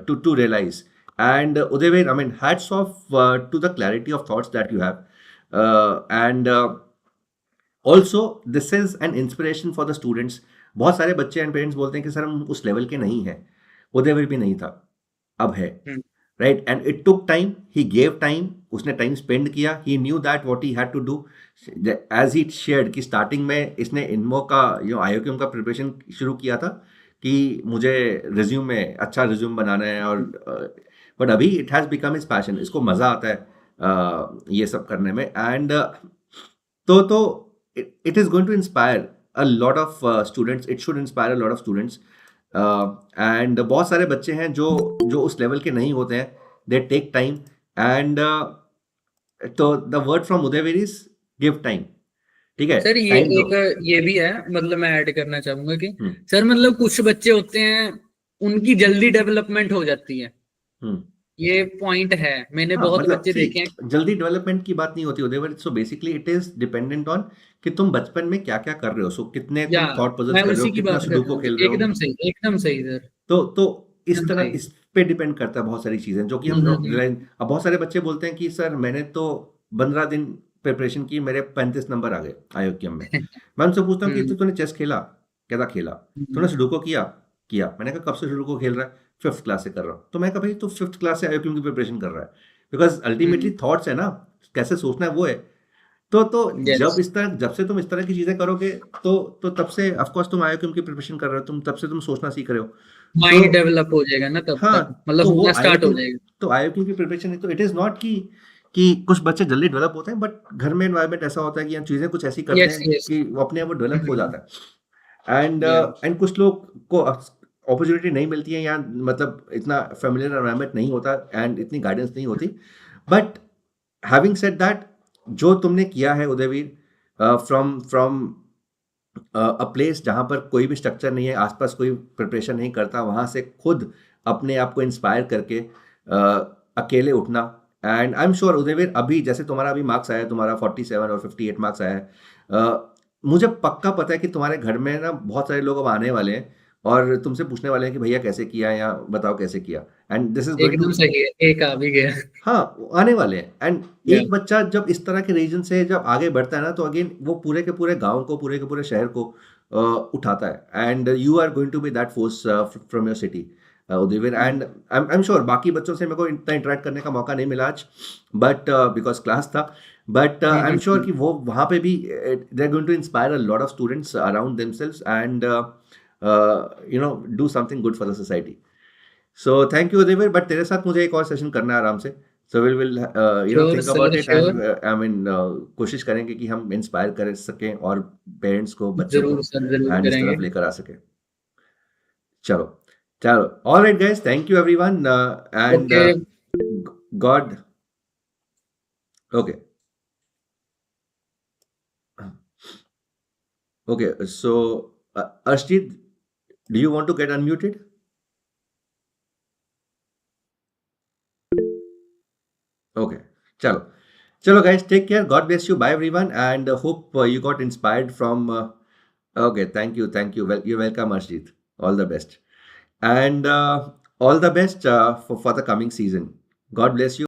to realise. And Udayveer, I mean, hats off to the clarity of thoughts that you have. And also, this is an inspiration for the students. बहुत सारे बच्चे and parents बोलते हैं कि सर हम उस लेवल के नहीं हैं. उदयवीर भी नहीं था, अब है. Right. And it took time. He gave time. उसने टाइम स्पेंड किया. He knew that what he had to do. As he shared कि स्टार्टिंग में इसने इनमो का IOQM का प्रिपरेशन शुरू किया था कि मुझे रिज्यूम में अच्छा रिज्यूम बनाना है, और बट अभी it has become his passion. इसको मज़ा आता है ये सब करने में. एंड तो it is going to inspire a lot of students. It should inspire a lot of students. And बहुत सारे बच्चे हैं जो उस लेवल के नहीं होते हैं. They take time. एंड तो the word from Udayveer is give time. ठीक है सर. ये भी है, मतलब मैं ऐड करना चाहूंगा कि सर मतलब कुछ बच्चे होते हैं उनकी जल्दी डेवलपमेंट हो जाती है. ये पॉइंट है. मैंने बहुत बच्चे देखे हैं. जल्दी डेवलपमेंट की बात नहीं होती Udayveer. So basically it is dependent on कि तुम बचपन में क्या क्या कर रहे हो. सो कितने तुम थॉट पजल्स कर रहे हो, कितना सुडोकू खेल रहे हो. एकदम सही सर. तो इस तरह इस पे डिपेंड करता है बहुत सारी चीजें जो कि हम लोग. अब बहुत सारे बच्चे बोलते हैं कि सर मैंने तो 15 दिन प्रिपरेशन की, मेरे 35 नंबर आ गए IOQM में. मैं उनसे पूछता हूँ कि तूने चेस खेला, कैसा खेला, तूने सुडोकू किया. मैंने कहा कब से सुडोकू खेल रहा है? 5th क्लास से कर रहा हूँ. तो मैं कहा भाई तो 5th क्लास से IOQM की प्रिपरेशन कर रहा है. बिकॉज अल्टीमेटली थॉट्स है ना, कैसे सोचना है वो है. तो जब से तुम इस तरह की चीजें करोगे तो तब से ऑफकोर्स तुम IOQM की प्रिपरेशन कर रहे हो, तब से तुम सोचना सीख रहे हो. माइंड डेवलप हो जाएगा ना तब. हाँ, मतलब होना स्टार्ट हो जाएगा. तो IOQM की प्रिपरेशन तो इट इज नॉट कि कुछ बच्चे जल्दी डेवलप होते हैं, बट घर में एनवायरनमेंट ऐसा होता है कि चीजें कुछ ऐसी करते हैं कि वो अपने आप वो डेवलप हो जाता है. एंड कुछ लोग को अपॉर्चुनिटी नहीं मिलती है, या मतलब इतना फेमिलियर एनवायरनमेंट नहीं होता एंड इतनी गाइडेंस नहीं होती. बट हैविंग सेड दैट, जो तुमने किया है उदयवीर, फ्रॉम अ प्लेस जहाँ पर कोई भी स्ट्रक्चर नहीं है, आसपास कोई प्रिपरेशन नहीं करता, वहाँ से खुद अपने आप को इंस्पायर करके अकेले उठना. And I am sure Udayveer, अभी जैसे तुम्हारा अभी मार्क्स आया है, तुम्हारा 47 और 58 मार्क्स आया है, मुझे पक्का पता है कि तुम्हारे घर में ना बहुत सारे लोग अब आने वाले हैं और तुमसे पूछने वाले हैं कि भैया कैसे किया, या बताओ कैसे किया. And this is going to सही है. एक आ भी गया. हाँ, आने वाले हैं. एंड एक बच्चा जब इस तरह के रीजन से जब आगे बढ़ता है ना, तो अगेन वो पूरे के पूरे गांव को, पूरे के पूरे शहर को उठाता है. And you are going to be that force from your city Udayveer. And I am sure बाकी बच्चों से मेरे को इतना इंटरेक्ट करने का मौका नहीं मिला आज, बट बिकॉज क्लास था. बट आई एम श्योर कि वो वहाँ पे भी they are going to inspire a lot of students around themselves and do something good for the society. So thank you Udayveer, but तेरे साथ मुझे एक और सेशन करना है आराम से. So we'll think about it and I mean कोशिश करेंगे कि हम इंस्पायर कर सकें और पेरेंट्स को, बच्चों को एंड इस तरफ लेकर आ सके. चलो all right guys, thank you everyone and God okay so Arshdeep, do you want to get unmuted? Okay. Chalo guys, take care. God bless you. Bye everyone, and hope you got inspired from okay, thank you. Well, you're welcome Arshdeep. All the best. And all the best for the coming season. God bless you.